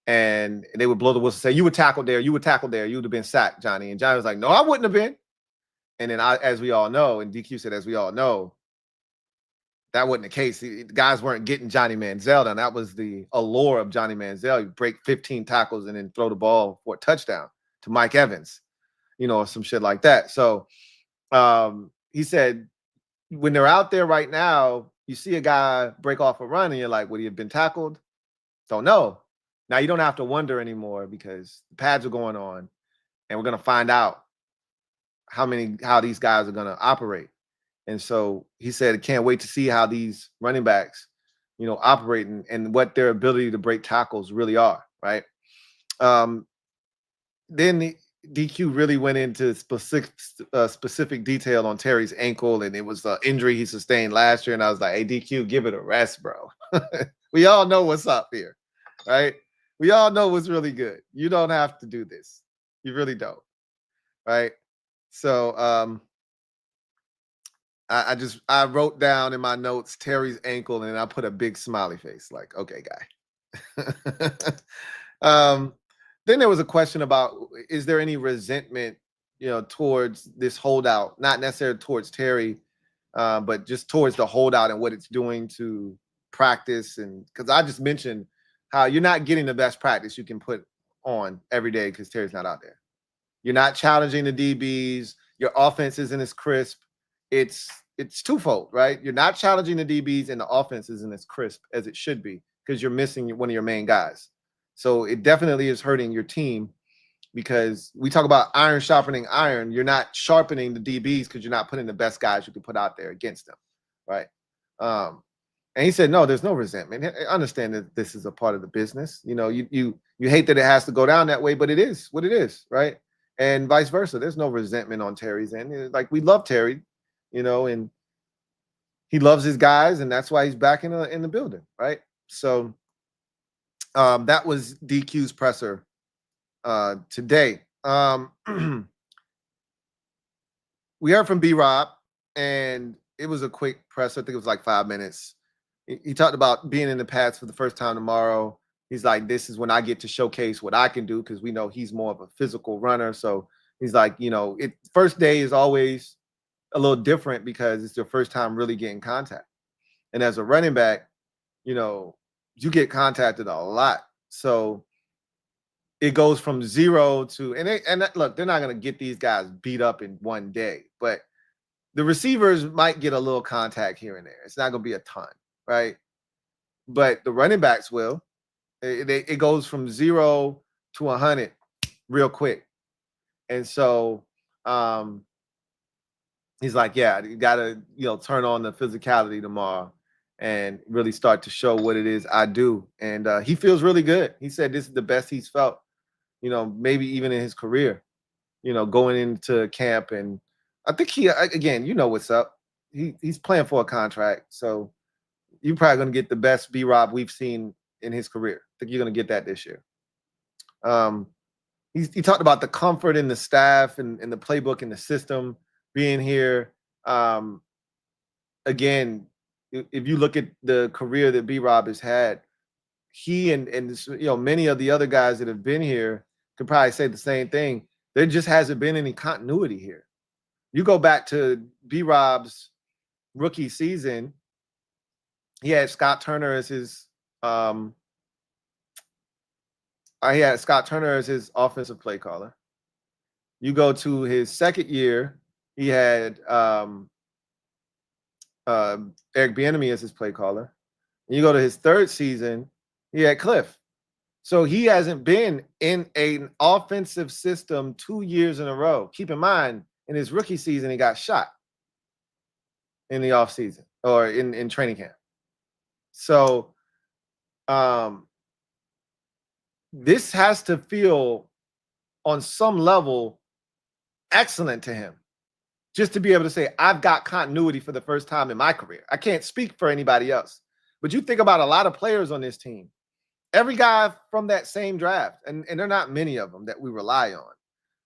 And they would blow the whistle, say, you were tackled there, you would have been sacked, Johnny. And Johnny was like, no, I wouldn't have been. And then as we all know, and DQ said, as we all know, that wasn't the case. The guys weren't getting Johnny Manziel down. That was the allure of Johnny Manziel. You break 15 tackles and then throw the ball for a touchdown to Mike Evans, or some shit like that. So he said, when they're out there right now, you see a guy break off a run and you're like, would he have been tackled? Don't know. Now you don't have to wonder anymore because the pads are going on and we're going to find out how these guys are going to operate. And so he said, can't wait to see how these running backs, operate and what their ability to break tackles really are. Right. Then DQ really went into specific detail on Terry's ankle, and it was the injury he sustained last year. And I was like, hey, DQ, give it a rest, bro. We all know what's up here, right? We all know what's really good. You don't have to do this. You really don't, right? So I wrote down in my notes Terry's ankle, and I put a big smiley face, like, okay, guy. Then there was a question about, is there any resentment, towards this holdout, not necessarily towards Terry, but just towards the holdout and what it's doing to practice. And because I just mentioned how you're not getting the best practice you can put on every day because Terry's not out there. You're not challenging the DBs. Your offense isn't as crisp. It's twofold, right? You're not challenging the DBs and the offense isn't as crisp as it should be because you're missing one of your main guys. So it definitely is hurting your team because we talk about iron sharpening iron. You're not sharpening the DBs because you're not putting the best guys you can put out there against them, right? And he said, no, there's no resentment. I understand that this is a part of the business. You hate that it has to go down that way, but it is what it is, right? And vice versa. There's no resentment on Terry's end. Like, we love Terry, and he loves his guys, and that's why he's back in the building, right? So that was DQ's presser today. We heard from B-Rob, and it was a quick presser. I think it was like 5 minutes. He talked about being in the pads for the first time tomorrow. He's like, this is when I get to showcase what I can do because we know he's more of a physical runner. So he's like, first day is always a little different because it's your first time really getting contact. And as a running back, you get contacted a lot. So it goes from 0 to, and look, they're not going to get these guys beat up in one day, but the receivers might get a little contact here and there. It's not going to be a ton, right? But the running backs will. It goes from 0 to 100 real quick. And so he's like, yeah, you got to, turn on the physicality tomorrow and really start to show what it is I do. And he feels really good. He said this is the best he's felt, maybe even in his career, going into camp. And I think again, what's up. He's playing for a contract. So you're probably going to get the best B-Rob we've seen in his career. I think you're going to get that this year. He talked about the comfort in the staff and the playbook and the system being here. Again, if you look at the career that B-Rob has had, he and many of the other guys that have been here could probably say the same thing. There just hasn't been any continuity here. You go back to B-Rob's rookie season, he had Scott Turner as his offensive play caller. You go to his second year, he had Eric Bieniemy as his play caller. And you go to his third season, he had Cliff. So he hasn't been in an offensive system 2 years in a row. Keep in mind, in his rookie season, he got shot in the offseason or in training camp. So this has to feel on some level excellent to him. Just to be able to say, I've got continuity for the first time in my career. I can't speak for anybody else. But you think about a lot of players on this team. Every guy from that same draft, and there are not many of them that we rely on.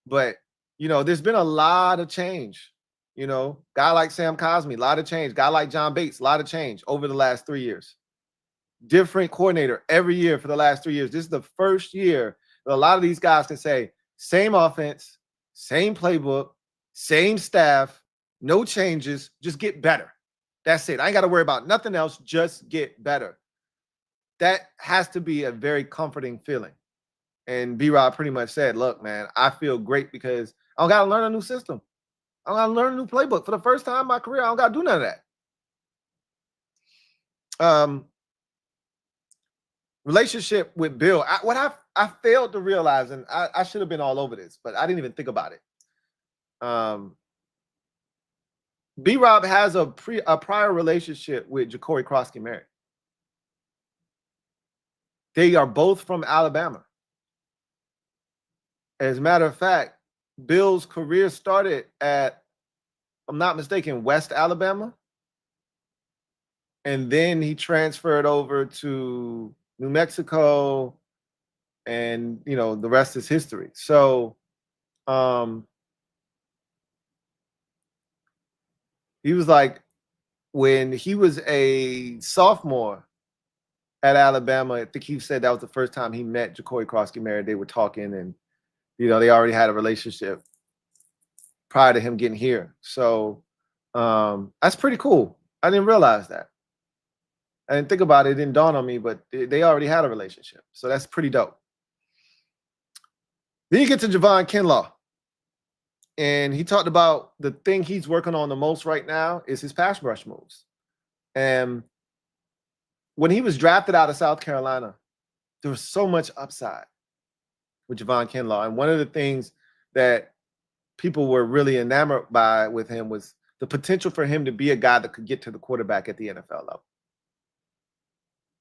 But, there's been a lot of change, You know, guy like Sam Cosmi, a lot of change. Guy like John Bates, a lot of change over the last 3 years. Different coordinator every year for the last 3 years. This is the first year that a lot of these guys can say, same offense, same playbook, same staff, no changes, just get better. That's it. I ain't got to worry about nothing else. Just get better. That has to be a very comforting feeling. And B-Rob pretty much said, look, man, I feel great because I don't got to learn a new system. I don't got to learn a new playbook. For the first time in my career, I don't got to do none of that. Relationship with Bill. What I failed to realize, and I should have been all over this, but I didn't even think about it. B-Rob has a prior relationship with Ja'Cory Krosky-Merritt. They are both from Alabama. As a matter of fact, Bill's career started at, if I'm not mistaken, West Alabama. And then he transferred over to New Mexico, and, you know, the rest is history. So he was like, when he was a sophomore at Alabama, I think he said that was the first time he met Ja'Cory Krosky-Merritt. They were talking, and, you know, they already had a relationship prior to him getting here. So that's pretty cool. I didn't realize that. I didn't think about it. It didn't dawn on me, but they already had a relationship. So that's pretty dope. Then you get to Javon Kinlaw. And he talked about the thing he's working on the most right now is his pass rush moves. And when he was drafted out of South Carolina, there was so much upside with Javon Kinlaw. And one of the things that people were really enamored by with him was the potential for him to be a guy that could get to the quarterback at the NFL level.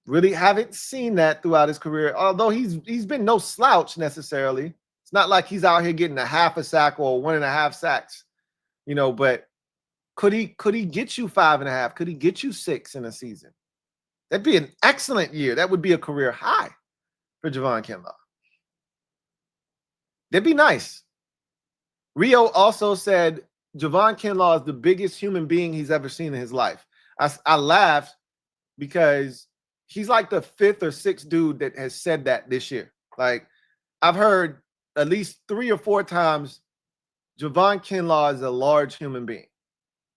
Really haven't seen that throughout his career, although he's been no slouch necessarily. It's not like he's out here getting a half a sack or 1.5 sacks, you know, but could he get you 5.5? Could he get you 6 in a season? That'd be an excellent year. That would be a career high for Javon Kinlaw. That'd be nice. Rio also said Javon Kinlaw is the biggest human being he's ever seen in his life. I laughed because he's like the 5th or 6th dude that has said that this year. Like, I've heard at least 3 or 4 times Javon Kinlaw is a large human being.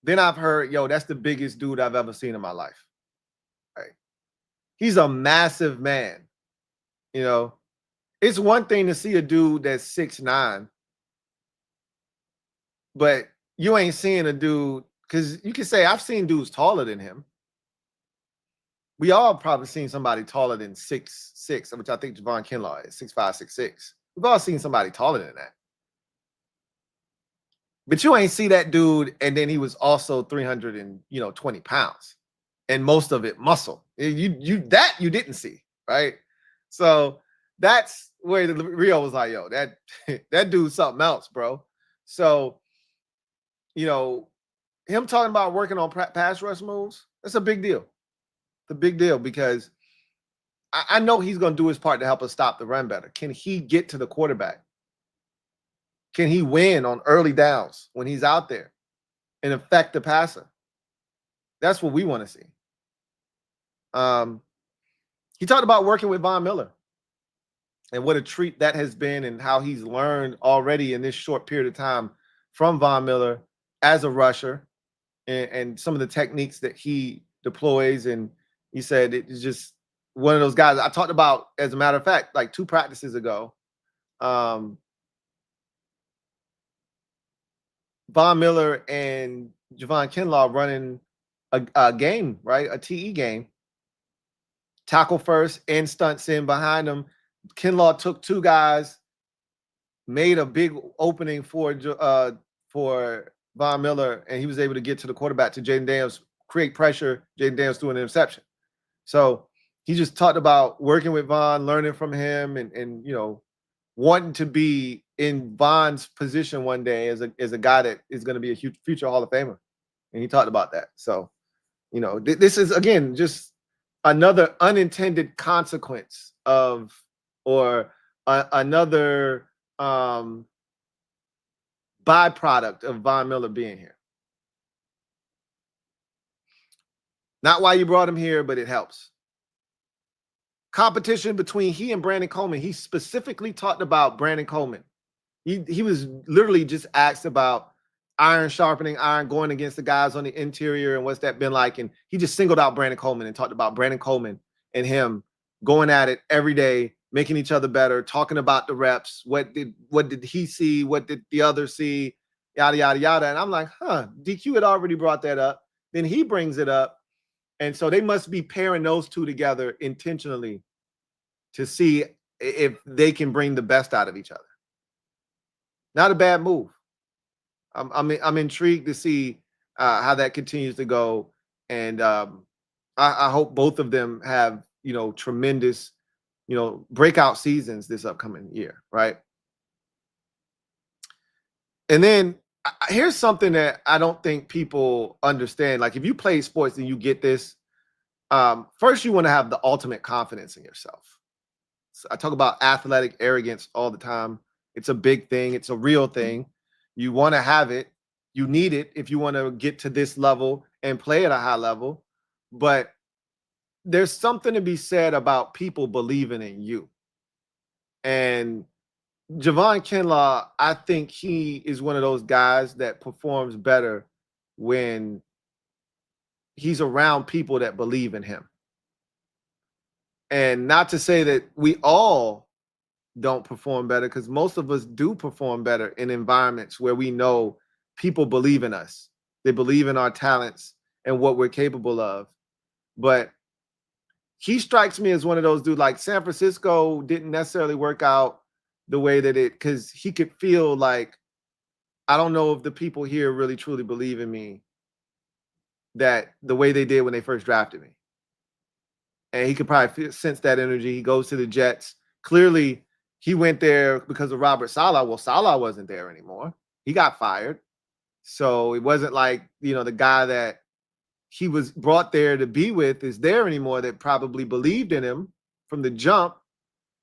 Then I've heard, yo, that's the biggest dude I've ever seen in my life. Right? He's a massive man. You know, it's one thing to see a dude that's 6'9", but you ain't seeing a dude, because you can say, I've seen dudes taller than him. We all probably seen somebody taller than 6'6", which I think Javon Kinlaw is, 6'5", 6'6". We've all seen somebody taller than that. But you ain't see that dude, and then he was also 320 pounds, and most of it muscle. You didn't see, right? So that's where the Rio was like, yo, that dude's something else, bro. So, you know, him talking about working on pass rush moves, that's a big deal. It's a big deal because I know he's going to do his part to help us stop the run better. Can he get to the quarterback? Can he win on early downs when he's out there and affect the passer? That's what we want to see. He talked about working with Von Miller and what a treat that has been, and how he's learned already in this short period of time from Von Miller as a rusher, and some of the techniques that he deploys. And he said it's just one of those guys I talked about, as a matter of fact, like 2 practices ago. Von Miller and Javon Kinlaw running a game, right? A TE game. Tackle first and stunts in behind him. Kinlaw took 2 guys, made a big opening for Von Miller, and he was able to get to the quarterback, to Jaden Daniels, create pressure. Jaden Daniels threw an interception. So he just talked about working with Von, learning from him, and you know, wanting to be in Von's position one day as a guy that is going to be a huge future Hall of Famer. And he talked about that. So, you know, this is, again, just another unintended consequence of, or another byproduct of Von Miller being here. Not why you brought him here, but it helps. Competition between he and Brandon Coleman. He specifically talked about Brandon Coleman. He was literally just asked about iron sharpening iron, going against the guys on the interior, and what's that been like? And he just singled out Brandon Coleman and talked about Brandon Coleman and him going at it every day, making each other better, talking about the reps. What did he see? What did the other see? Yada, yada, yada. And I'm like, DQ had already brought that up. Then he brings it up. And so they must be pairing those two together intentionally to see if they can bring the best out of each other. Not a bad move. I'm intrigued to see how that continues to go, and I hope both of them have tremendous breakout seasons this upcoming year, right? And then here's something that I don't think people understand. Like, if you play sports and you get this, first you want to have the ultimate confidence in yourself. So I talk about athletic arrogance all the time. It's a big thing. It's a real thing. You want to have it. You need it if you want to get to this level and play at a high level. But there's something to be said about people believing in you. And Javon Kinlaw, I think he is one of those guys that performs better when he's around people that believe in him. And not to say that we all don't perform better, because most of us do perform better in environments where we know people believe in us. They believe in our talents and what we're capable of. But he strikes me as one of those dudes. Like, San Francisco didn't necessarily work out the way that because he could feel like, I don't know if the people here really truly believe in me that the way they did when they first drafted me. And he could probably sense that energy. He goes to the Jets. Clearly, he went there because of Robert Saleh. Well, Saleh wasn't there anymore. He got fired. So it wasn't like, the guy that he was brought there to be with is there anymore that probably believed in him from the jump.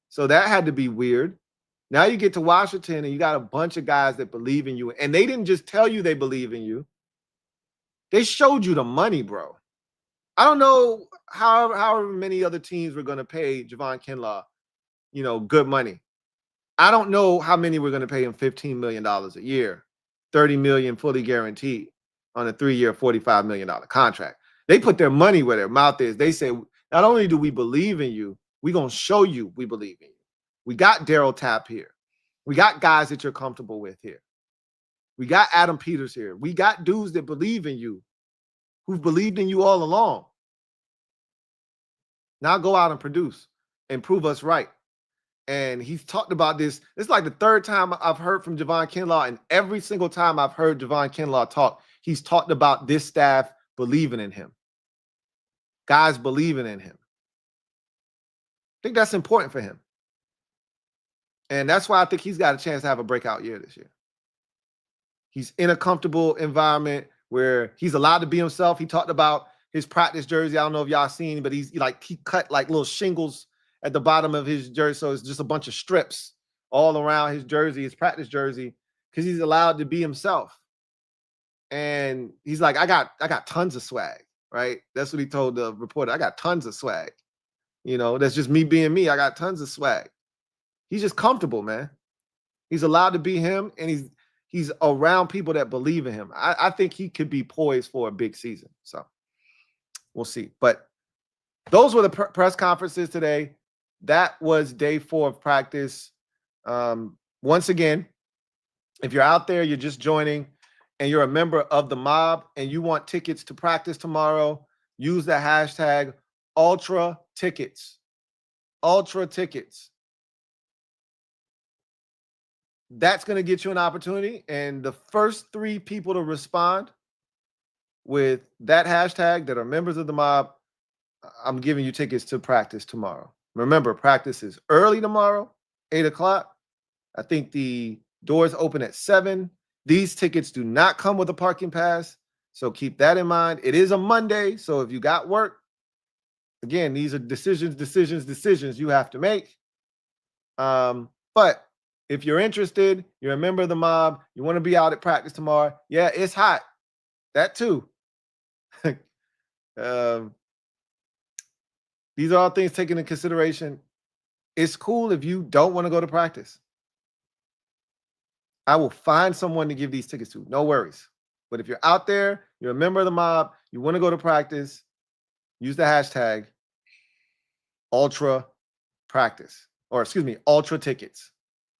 So that had to be weird. Now you get to Washington and you got a bunch of guys that believe in you. And they didn't just tell you they believe in you. They showed you the money, bro. I don't know however many other teams were going to pay Javon Kinlaw, good money. I don't know how many we're going to pay him $15 million a year, $30 million fully guaranteed on a 3-year, $45 million contract. They put their money where their mouth is. They say, not only do we believe in you, we're going to show you we believe in you. We got Daryl Tapp here. We got guys that you're comfortable with here. We got Adam Peters here. We got dudes that believe in you, who've believed in you all along. Now go out and produce and prove us right. And he's talked about this. It's like the third time I've heard from Javon Kinlaw, and every single time I've heard Javon Kinlaw talk, he's talked about this staff believing in him. Guys believing in him. I think that's important for him. And that's why I think he's got a chance to have a breakout year this year. He's in a comfortable environment where he's allowed to be himself. He talked about his practice jersey. I don't know if y'all seen, but he cut like little shingles at the bottom of his jersey. So it's just a bunch of strips all around his jersey, his practice jersey, because he's allowed to be himself. And he's like, I got tons of swag, right? That's what he told the reporter. I got tons of swag. That's just me being me. I got tons of swag. He's just comfortable, man. He's allowed to be him, and he's around people that believe in him. I think he could be poised for a big season. So we'll see. But those were the press conferences today. That was day 4 of practice. Once again, if you're out there, you're just joining, and you're a member of the mob, and you want tickets to practice tomorrow, use the hashtag #UltraTickets. #UltraTickets. That's going to get you an opportunity. And the first 3 people to respond with that hashtag that are members of the mob, I'm giving you tickets to practice tomorrow. Remember, practice is early tomorrow, 8 o'clock. I think the doors open at 7. These tickets do not come with a parking pass, so keep that in mind. It is a Monday, so if you got work, again, these are decisions you have to make. But if you're interested, you're a member of the mob, you want to be out at practice tomorrow, yeah, it's hot. That too. These are all things taken into consideration. It's cool if you don't want to go to practice. I will find someone to give these tickets to. No worries. But if you're out there, you're a member of the mob, you want to go to practice, use the hashtag Ultra Practice, or excuse me, Ultra Tickets.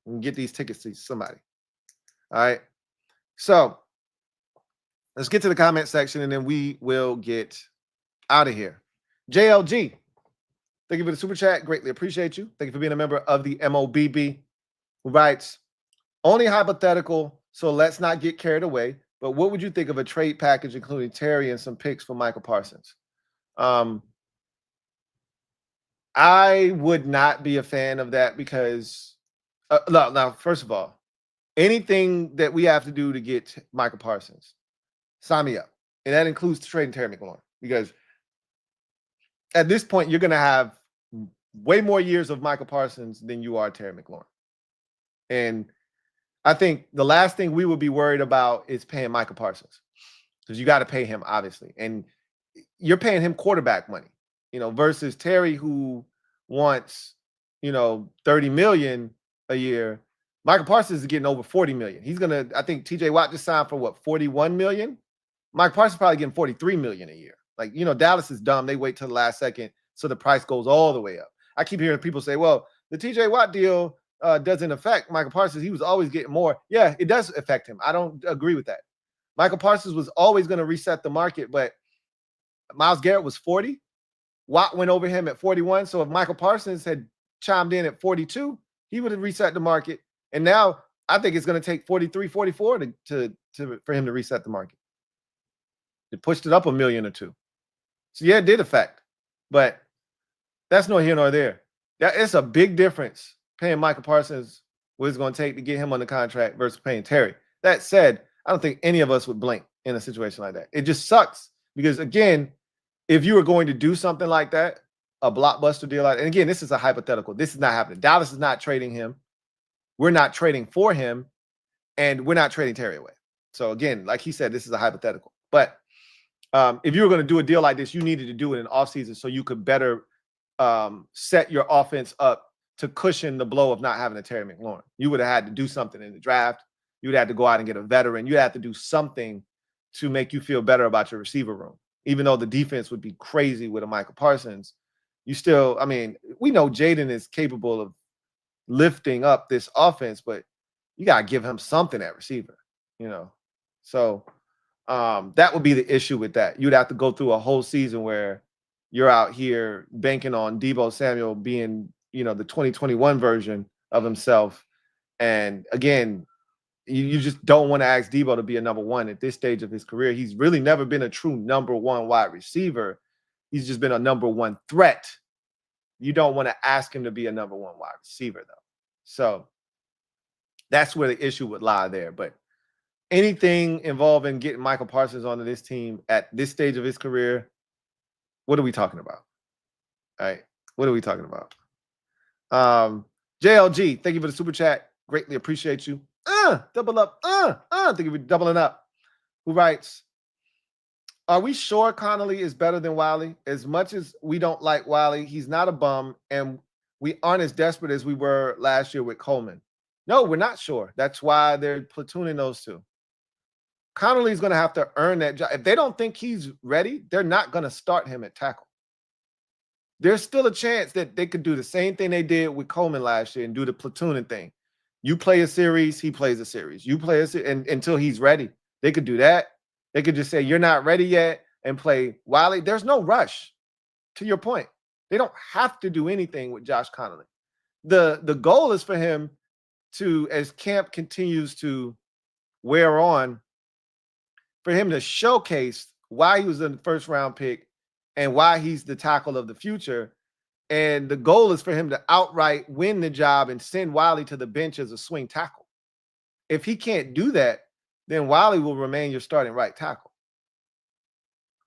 And get these tickets to somebody. All right. So let's get to the comment section and then we will get out of here. JLG, thank you for the super chat. Greatly appreciate you. Thank you for being a member of the MOBB, who writes, only hypothetical, so let's not get carried away. But what would you think of a trade package including Terry and some picks for Michael Parsons? I would not be a fan of that because now, first of all, anything that we have to do to get Michael Parsons, sign me up. And that includes trading Terry McLaurin, because at this point, you're going to have way more years of Michael Parsons than you are Terry McLaurin. And I think the last thing we would be worried about is paying Michael Parsons, because you got to pay him, obviously. And you're paying him quarterback money, versus Terry, who wants, $30 million a year. Michael Parsons is getting over $40 million. He's going to, I think TJ Watt just signed for what, $41 million? Michael Parsons is probably getting $43 million a year. Like, Dallas is dumb. They wait till the last second, so the price goes all the way up. I keep hearing people say, well, the TJ Watt deal doesn't affect Michael Parsons. He was always getting more. Yeah, it does affect him. I don't agree with that. Michael Parsons was always going to reset the market, but Myles Garrett was 40. Watt went over him at 41. So if Michael Parsons had chimed in at 42, he would have reset the market. And now I think it's going to take 43, 44 for him to reset the market. It pushed it up $1 million or $2 million. So yeah, it did affect, but that's nor here nor there. It's a big difference paying Michael Parsons what it's going to take to get him on the contract versus paying Terry. That said, I don't think any of us would blink in a situation like that. It just sucks because, again, if you were going to do something like that, a blockbuster deal, and again, this is a hypothetical. This is not happening. Dallas is not trading him. We're not trading for him, and we're not trading Terry away. So again, like he said, this is a hypothetical. But if you were going to do a deal like this, you needed to do it in offseason so you could better set your offense up to cushion the blow of not having a Terry McLaurin. You would have had to do something in the draft. You would have to go out and get a veteran. You'd have to do something to make you feel better about your receiver room. Even though the defense would be crazy with a Michael Parsons, you still, we know Jaden is capable of lifting up this offense, but you got to give him something at receiver, So that would be the issue with that. You'd have to go through a whole season where you're out here banking on Deebo Samuel being, the 2021 version of himself. And again, you just don't want to ask Deebo to be a number one at this stage of his career. He's really never been a true number one wide receiver. He's just been a number one threat. You don't want to ask him to be a number one wide receiver, though. So that's where the issue would lie there. But anything involving getting Michael Parsons onto this team at this stage of his career, what are we talking about? All right. What are we talking about? JLG, thank you for the super chat. Greatly appreciate you. Double up. Thank you for doubling up. Who writes, are we sure Connolly is better than Wiley? As much as we don't like Wiley, he's not a bum, and we aren't as desperate as we were last year with Coleman. No, we're not sure. That's why they're platooning those two. Connolly's going to have to earn that job. If they don't think he's ready, they're not going to start him at tackle. There's still a chance that they could do the same thing they did with Coleman last year and do the platooning thing. You play a series, he plays a series. You play a series until he's ready. They could do that. They could just say, you're not ready yet, and play Wiley. There's no rush, to your point. They don't have to do anything with Josh Connolly. The goal is for him to, as camp continues to wear on, for him to showcase why he was in the first round pick and why he's the tackle of the future. And the goal is for him to outright win the job and send Wiley to the bench as a swing tackle. If he can't do that, then Wiley will remain your starting right tackle.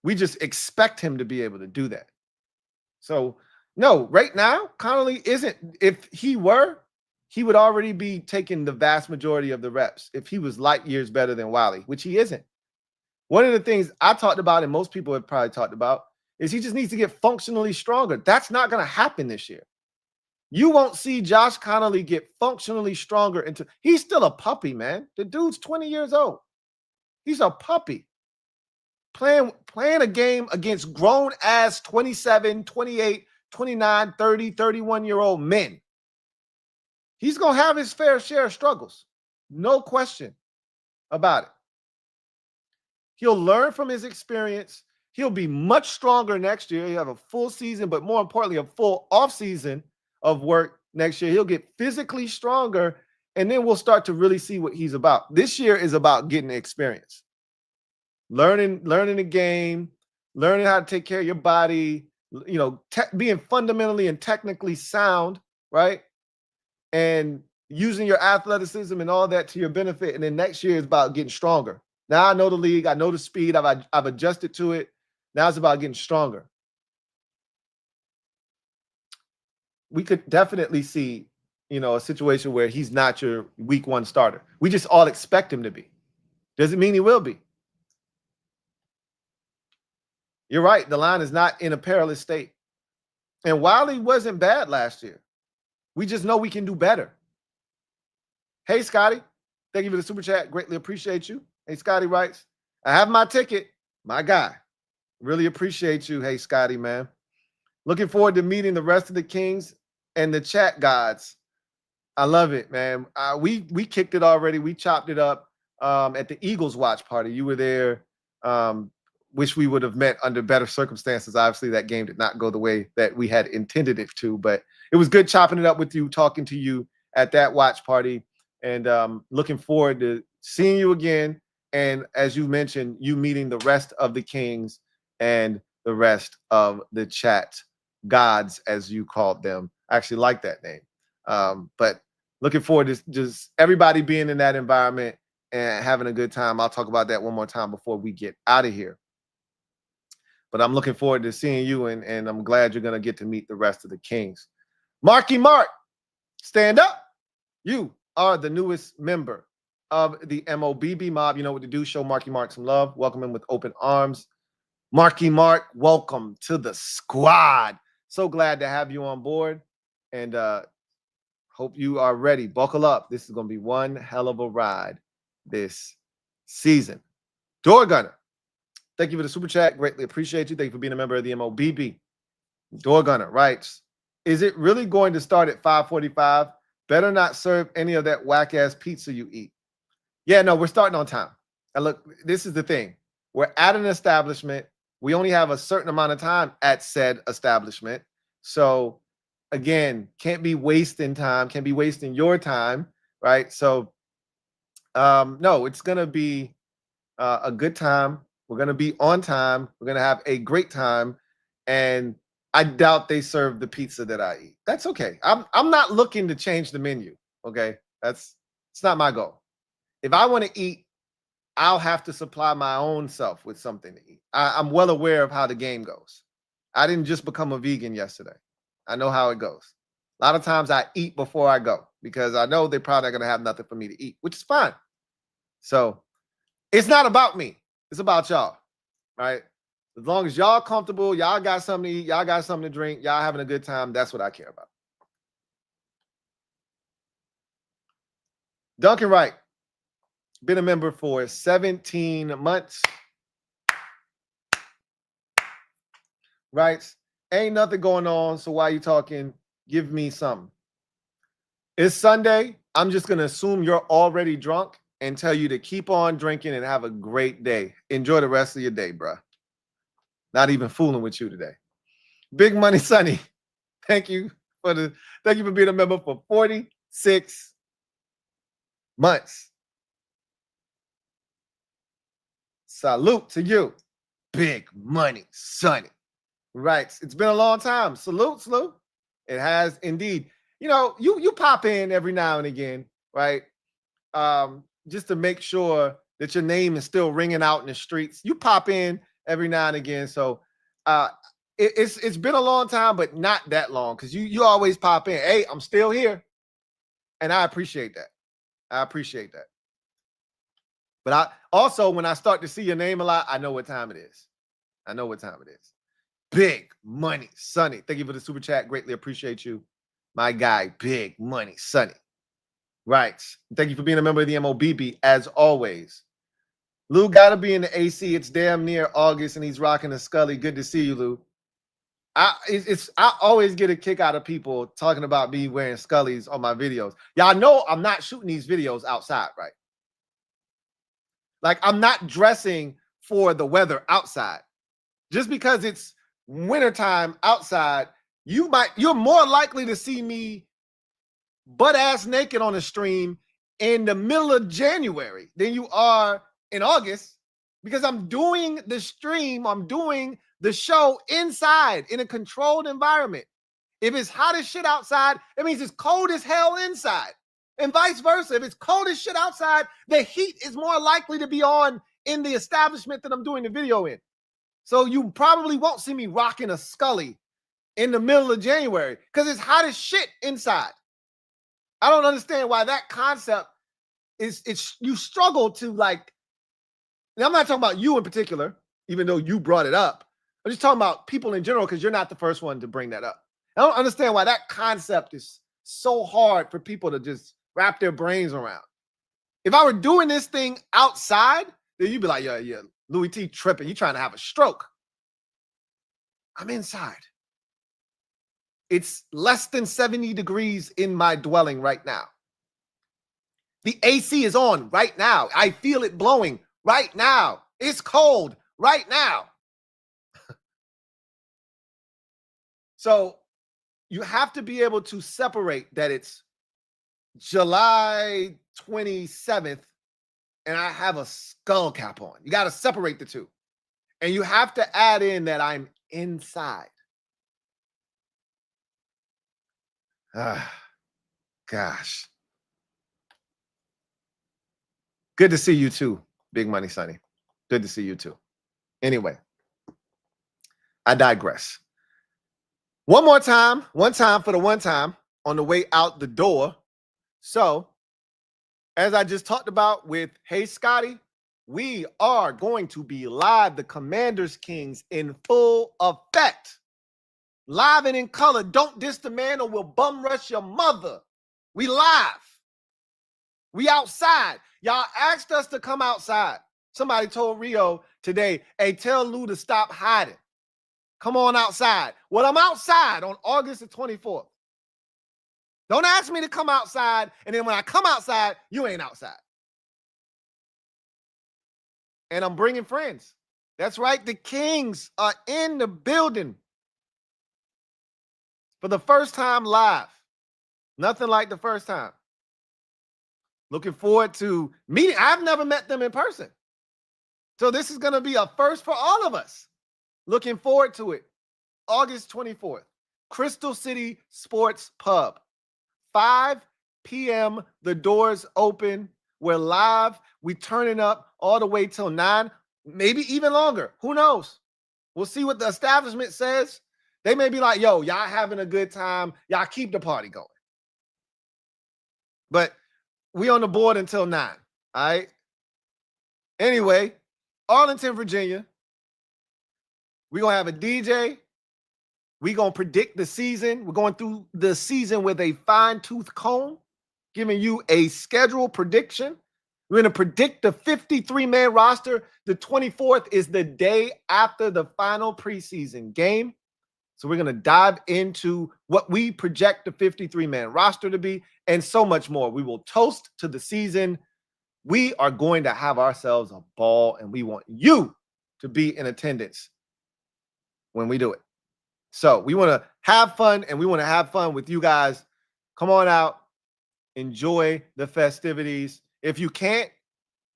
We just expect him to be able to do that. So, no, right now, Connolly isn't. If he were, he would already be taking the vast majority of the reps if he was light years better than Wiley, which he isn't. One of the things I talked about, and most people have probably talked about, is he just needs to get functionally stronger. That's not going to happen this year. You won't see Josh Connolly get functionally stronger until he's still a puppy, man. The dude's 20 years old. He's a puppy. Playing a game against grown-ass 27, 28, 29, 30, 31-year-old men. He's going to have his fair share of struggles. No question about it. He'll learn from his experience. He'll be much stronger next year. He'll have a full season, but more importantly, a full offseason of work next year. He'll get physically stronger, and then we'll start to really see what he's about. This year is about getting experience. Learning the game, learning how to take care of your body, being fundamentally and technically sound, right? And using your athleticism and all that to your benefit. And then next year is about getting stronger. Now I know the league, I know the speed, I've adjusted to it. Now it's about getting stronger. We could definitely see, a situation where he's not your week one starter. We just all expect him to be. Doesn't mean he will be. You're right. The line is not in a perilous state. And Wiley wasn't bad last year. We just know we can do better. Hey, Scotty. Thank you for the super chat. Greatly appreciate you. Hey, Scotty writes, I have my ticket. My guy. Really appreciate you. Hey, Scotty, man. Looking forward to meeting the rest of the Kings and the chat gods. I love it, man. We kicked it already. We chopped it up at the Eagles watch party. You were there. Wish we would have met under better circumstances. Obviously, that game did not go the way that we had intended it to, but it was good chopping it up with you, talking to you at that watch party, and looking forward to seeing you again. And as you mentioned, you meeting the rest of the Kings and the rest of the chat gods, as you called them. I actually like that name. But looking forward to just everybody being in that environment and having a good time. I'll talk about that one more time before we get out of here. But I'm looking forward to seeing you, and I'm glad you're going to get to meet the rest of the Kings. Marky Mark, stand up. You are the newest member of the MOBB mob. You know what to do. Show Marky Mark some love. Welcome him with open arms. Marky Mark, welcome to the squad. So glad to have you on board, and hope you are ready. Buckle up. This is going to be one hell of a ride this season. Door Gunner. Thank you for the super chat. Greatly appreciate you. Thank you for being a member of the MOBB. Door Gunner writes, is it really going to start at 5:45? Better not serve any of that whack-ass pizza you eat. Yeah, no, we're starting on time. And look, this is the thing. We're at an establishment. We only have a certain amount of time at said establishment. So, again, can't be wasting time, can't be wasting your time, right? So, no, it's going to be a good time. We're going to be on time. We're going to have a great time. And I doubt they serve the pizza that I eat. That's okay. I'm not looking to change the menu, okay? It's not my goal. If I want to eat, I'll have to supply my own self with something to eat. I'm well aware of how the game goes. I didn't just become a vegan yesterday. I know how it goes. A lot of times I eat before I go because I know they're probably not going to have nothing for me to eat, which is fine. So it's not about me. It's about y'all, right? As long as y'all comfortable, y'all got something to eat, y'all got something to drink, y'all having a good time, that's what I care about. Duncan Wright, been a member for 17 months. Writes, ain't nothing going on, so why you talking? Give me something. It's Sunday. I'm just going to assume you're already drunk and tell you to keep on drinking and have a great day. Enjoy the rest of your day, bro. Not even fooling with you today. Big Money Sonny, thank you for being a member for 46 months. Salute to you, Big Money Sonny. Right. It's been a long time. Salute, Slew. It has indeed. You know, you pop in every now and again, right? Just to make sure that your name is still ringing out in the streets. You pop in every now and again. So it's been a long time, but not that long, because you always pop in. Hey, I'm still here. And I appreciate that. I appreciate that. But I also, when I start to see your name a lot, I know what time it is. I know what time it is. Big Money Sonny. Thank you for the super chat. Greatly appreciate you. My guy, Big Money Sonny. Right. Thank you for being a member of the MOBB as always. Lou gotta be in the AC. It's damn near August and he's rocking a Scully. Good to see you, Lou. I always get a kick out of people talking about me wearing Scullies on my videos. Y'all know I'm not shooting these videos outside, right? Like I'm not dressing for the weather outside. Just because it's wintertime outside, you're more likely to see me butt ass naked on a stream in the middle of January than you are in August, because I'm doing the stream, I'm doing the show inside in a controlled environment. If it's hot as shit outside, it means it's cold as hell inside, and vice versa. If it's cold as shit outside, the heat is more likely to be on in the establishment that I'm doing the video in. So you probably won't see me rocking a Scully in the middle of January because it's hot as shit inside. I don't understand why that concept is you struggle to like. And I'm not talking about you in particular, even though you brought it up. I'm just talking about people in general because you're not the first one to bring that up. I don't understand why that concept is so hard for people to just wrap their brains around. If I were doing this thing outside, then you'd be like, yeah, Louie T tripping. You trying to have a stroke. I'm inside. It's less than 70 degrees in my dwelling right now. The AC is on right now. I feel it blowing right now. It's cold right now. So you have to be able to separate that it's July 27th and I have a skull cap on. You got to separate the two. And you have to add in that I'm inside. Gosh. Good to see you too, Big Money Sonny. Good to see you too. Anyway, I digress. One time for the one time on the way out the door. So, as I just talked about with Hey Scotty, we are going to be live, the Commanders Kings in full effect. Live and in color. Don't diss the man or we'll bum rush your mother. We live. We outside. Y'all asked us to come outside. Somebody told Rio today, hey, tell Lou to stop hiding. Come on outside. Well, I'm outside on August the 24th. Don't ask me to come outside, and then when I come outside, you ain't outside. And I'm bringing friends. That's right. The Kings are in the building for the first time live. Nothing like the first time. Looking forward to meeting. I've never met them in person. So this is going to be a first for all of us. Looking forward to it. August 24th, Crystal City Sports Pub. 5 p.m. The doors open. We're live. We turning up all the way till 9, maybe even longer. Who knows? We'll see what the establishment says. They may be like, yo, y'all having a good time. Y'all keep the party going. But we on the board until 9. All right. Anyway, Arlington, Virginia. We're going to have a DJ. We're going to predict the season. We're going through the season with a fine-tooth comb, giving you a schedule prediction. We're going to predict the 53-man roster. The 24th is the day after the final preseason game. So we're going to dive into what we project the 53-man roster to be and so much more. We will toast to the season. We are going to have ourselves a ball, and we want you to be in attendance when we do it. So we want to have fun, and we want to have fun with you guys. Come on out. Enjoy the festivities. If you can't,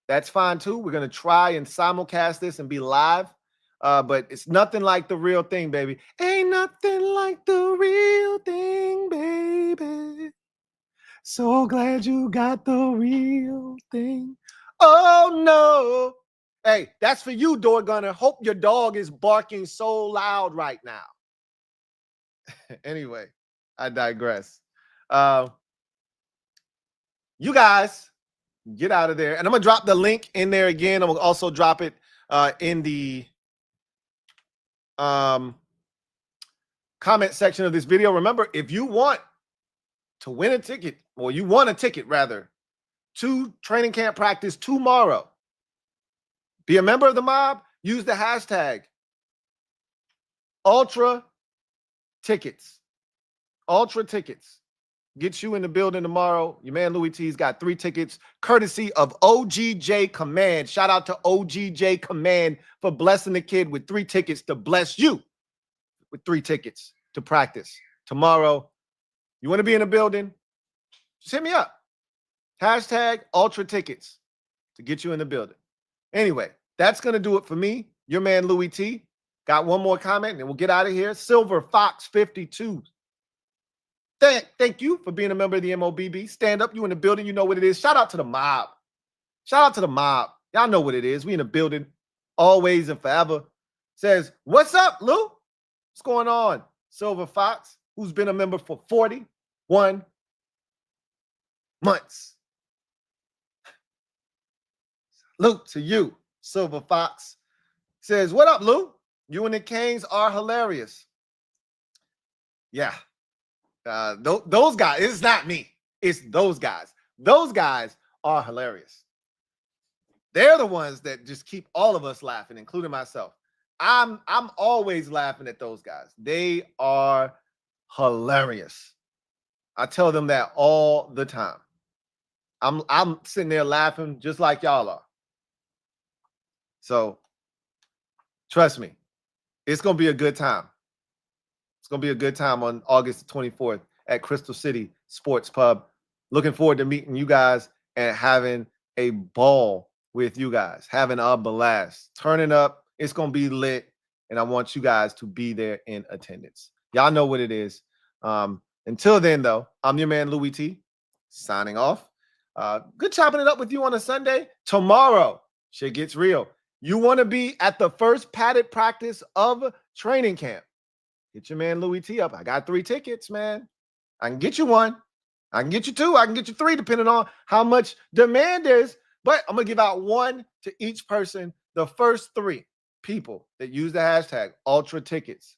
that's fine too. We're going to try and simulcast this and be live. But it's nothing like the real thing, baby. Ain't nothing like the real thing, baby. So glad you got the real thing. Oh, no. Hey, that's for you, Door Gunner. Hope your dog is barking so loud right now. Anyway, I digress. You guys get out of there. And I'm going to drop the link in there again. I'm going to also drop it in the comment section of this video. Remember, if you want to win a ticket, or you want a ticket rather, to training camp practice tomorrow, be a member of the mob, use the hashtag Ultra Tickets. Ultra Tickets. Get you in the building tomorrow. Your man Louie T's got 3 tickets, courtesy of OGJ Command. Shout out to OGJ Command for blessing the kid with 3 tickets to bless you with 3 tickets to practice tomorrow. You want to be in the building? Just hit me up. Hashtag Ultra Tickets to get you in the building. Anyway, that's going to do it for me. Your man Louie T. Got one more comment and we'll get out of here. Silver Fox 52. Thank you for being a member of the MOBB. Stand up. You in the building. You know what it is. Shout out to the mob. Shout out to the mob. Y'all know what it is. We in the building always and forever. Says, what's up, Lou? What's going on? Silver Fox, who's been a member for 41 months. Salute to you, Silver Fox. Says, what up, Lou? You and the Canes are hilarious. Yeah. Those guys, it's not me. It's those guys. Those guys are hilarious. They're the ones that just keep all of us laughing, including myself. I'm always laughing at those guys. They are hilarious. I tell them that all the time. I'm sitting there laughing just like y'all are. So trust me, it's gonna be a good time. It's going to be a good time on August 24th at Crystal City Sports Pub. Looking forward to meeting you guys and having a ball with you guys, having a blast, turning up. It's going to be lit, and I want you guys to be there in attendance. Y'all know what it is. Until then, though, I'm your man, Louie T, signing off. Good chopping it up with you on a Sunday. Tomorrow, shit gets real. You want to be at the first padded practice of training camp. Get your man Louie T up. I got 3 tickets, man. I can get you 1. I can get you 2. I can get you 3, depending on how much demand is. But I'm going to give out 1 to each person, the first 3 people that use the hashtag Ultra Tickets.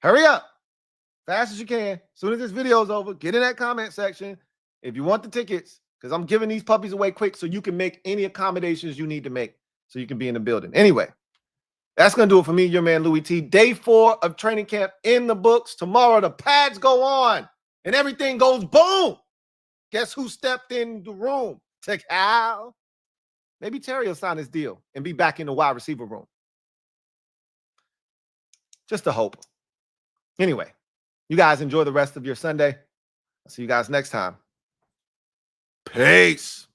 Hurry up. Fast as you can. As soon as this video is over, get in that comment section if you want the tickets, because I'm giving these puppies away quick so you can make any accommodations you need to make so you can be in the building. Anyway. That's going to do it for me, your man Louie T. Day 4 of training camp in the books. Tomorrow, the pads go on and everything goes boom. Guess who stepped in the room? To Cal. Maybe Terry will sign his deal and be back in the wide receiver room. Just a hope. Anyway, you guys enjoy the rest of your Sunday. I'll see you guys next time. Peace.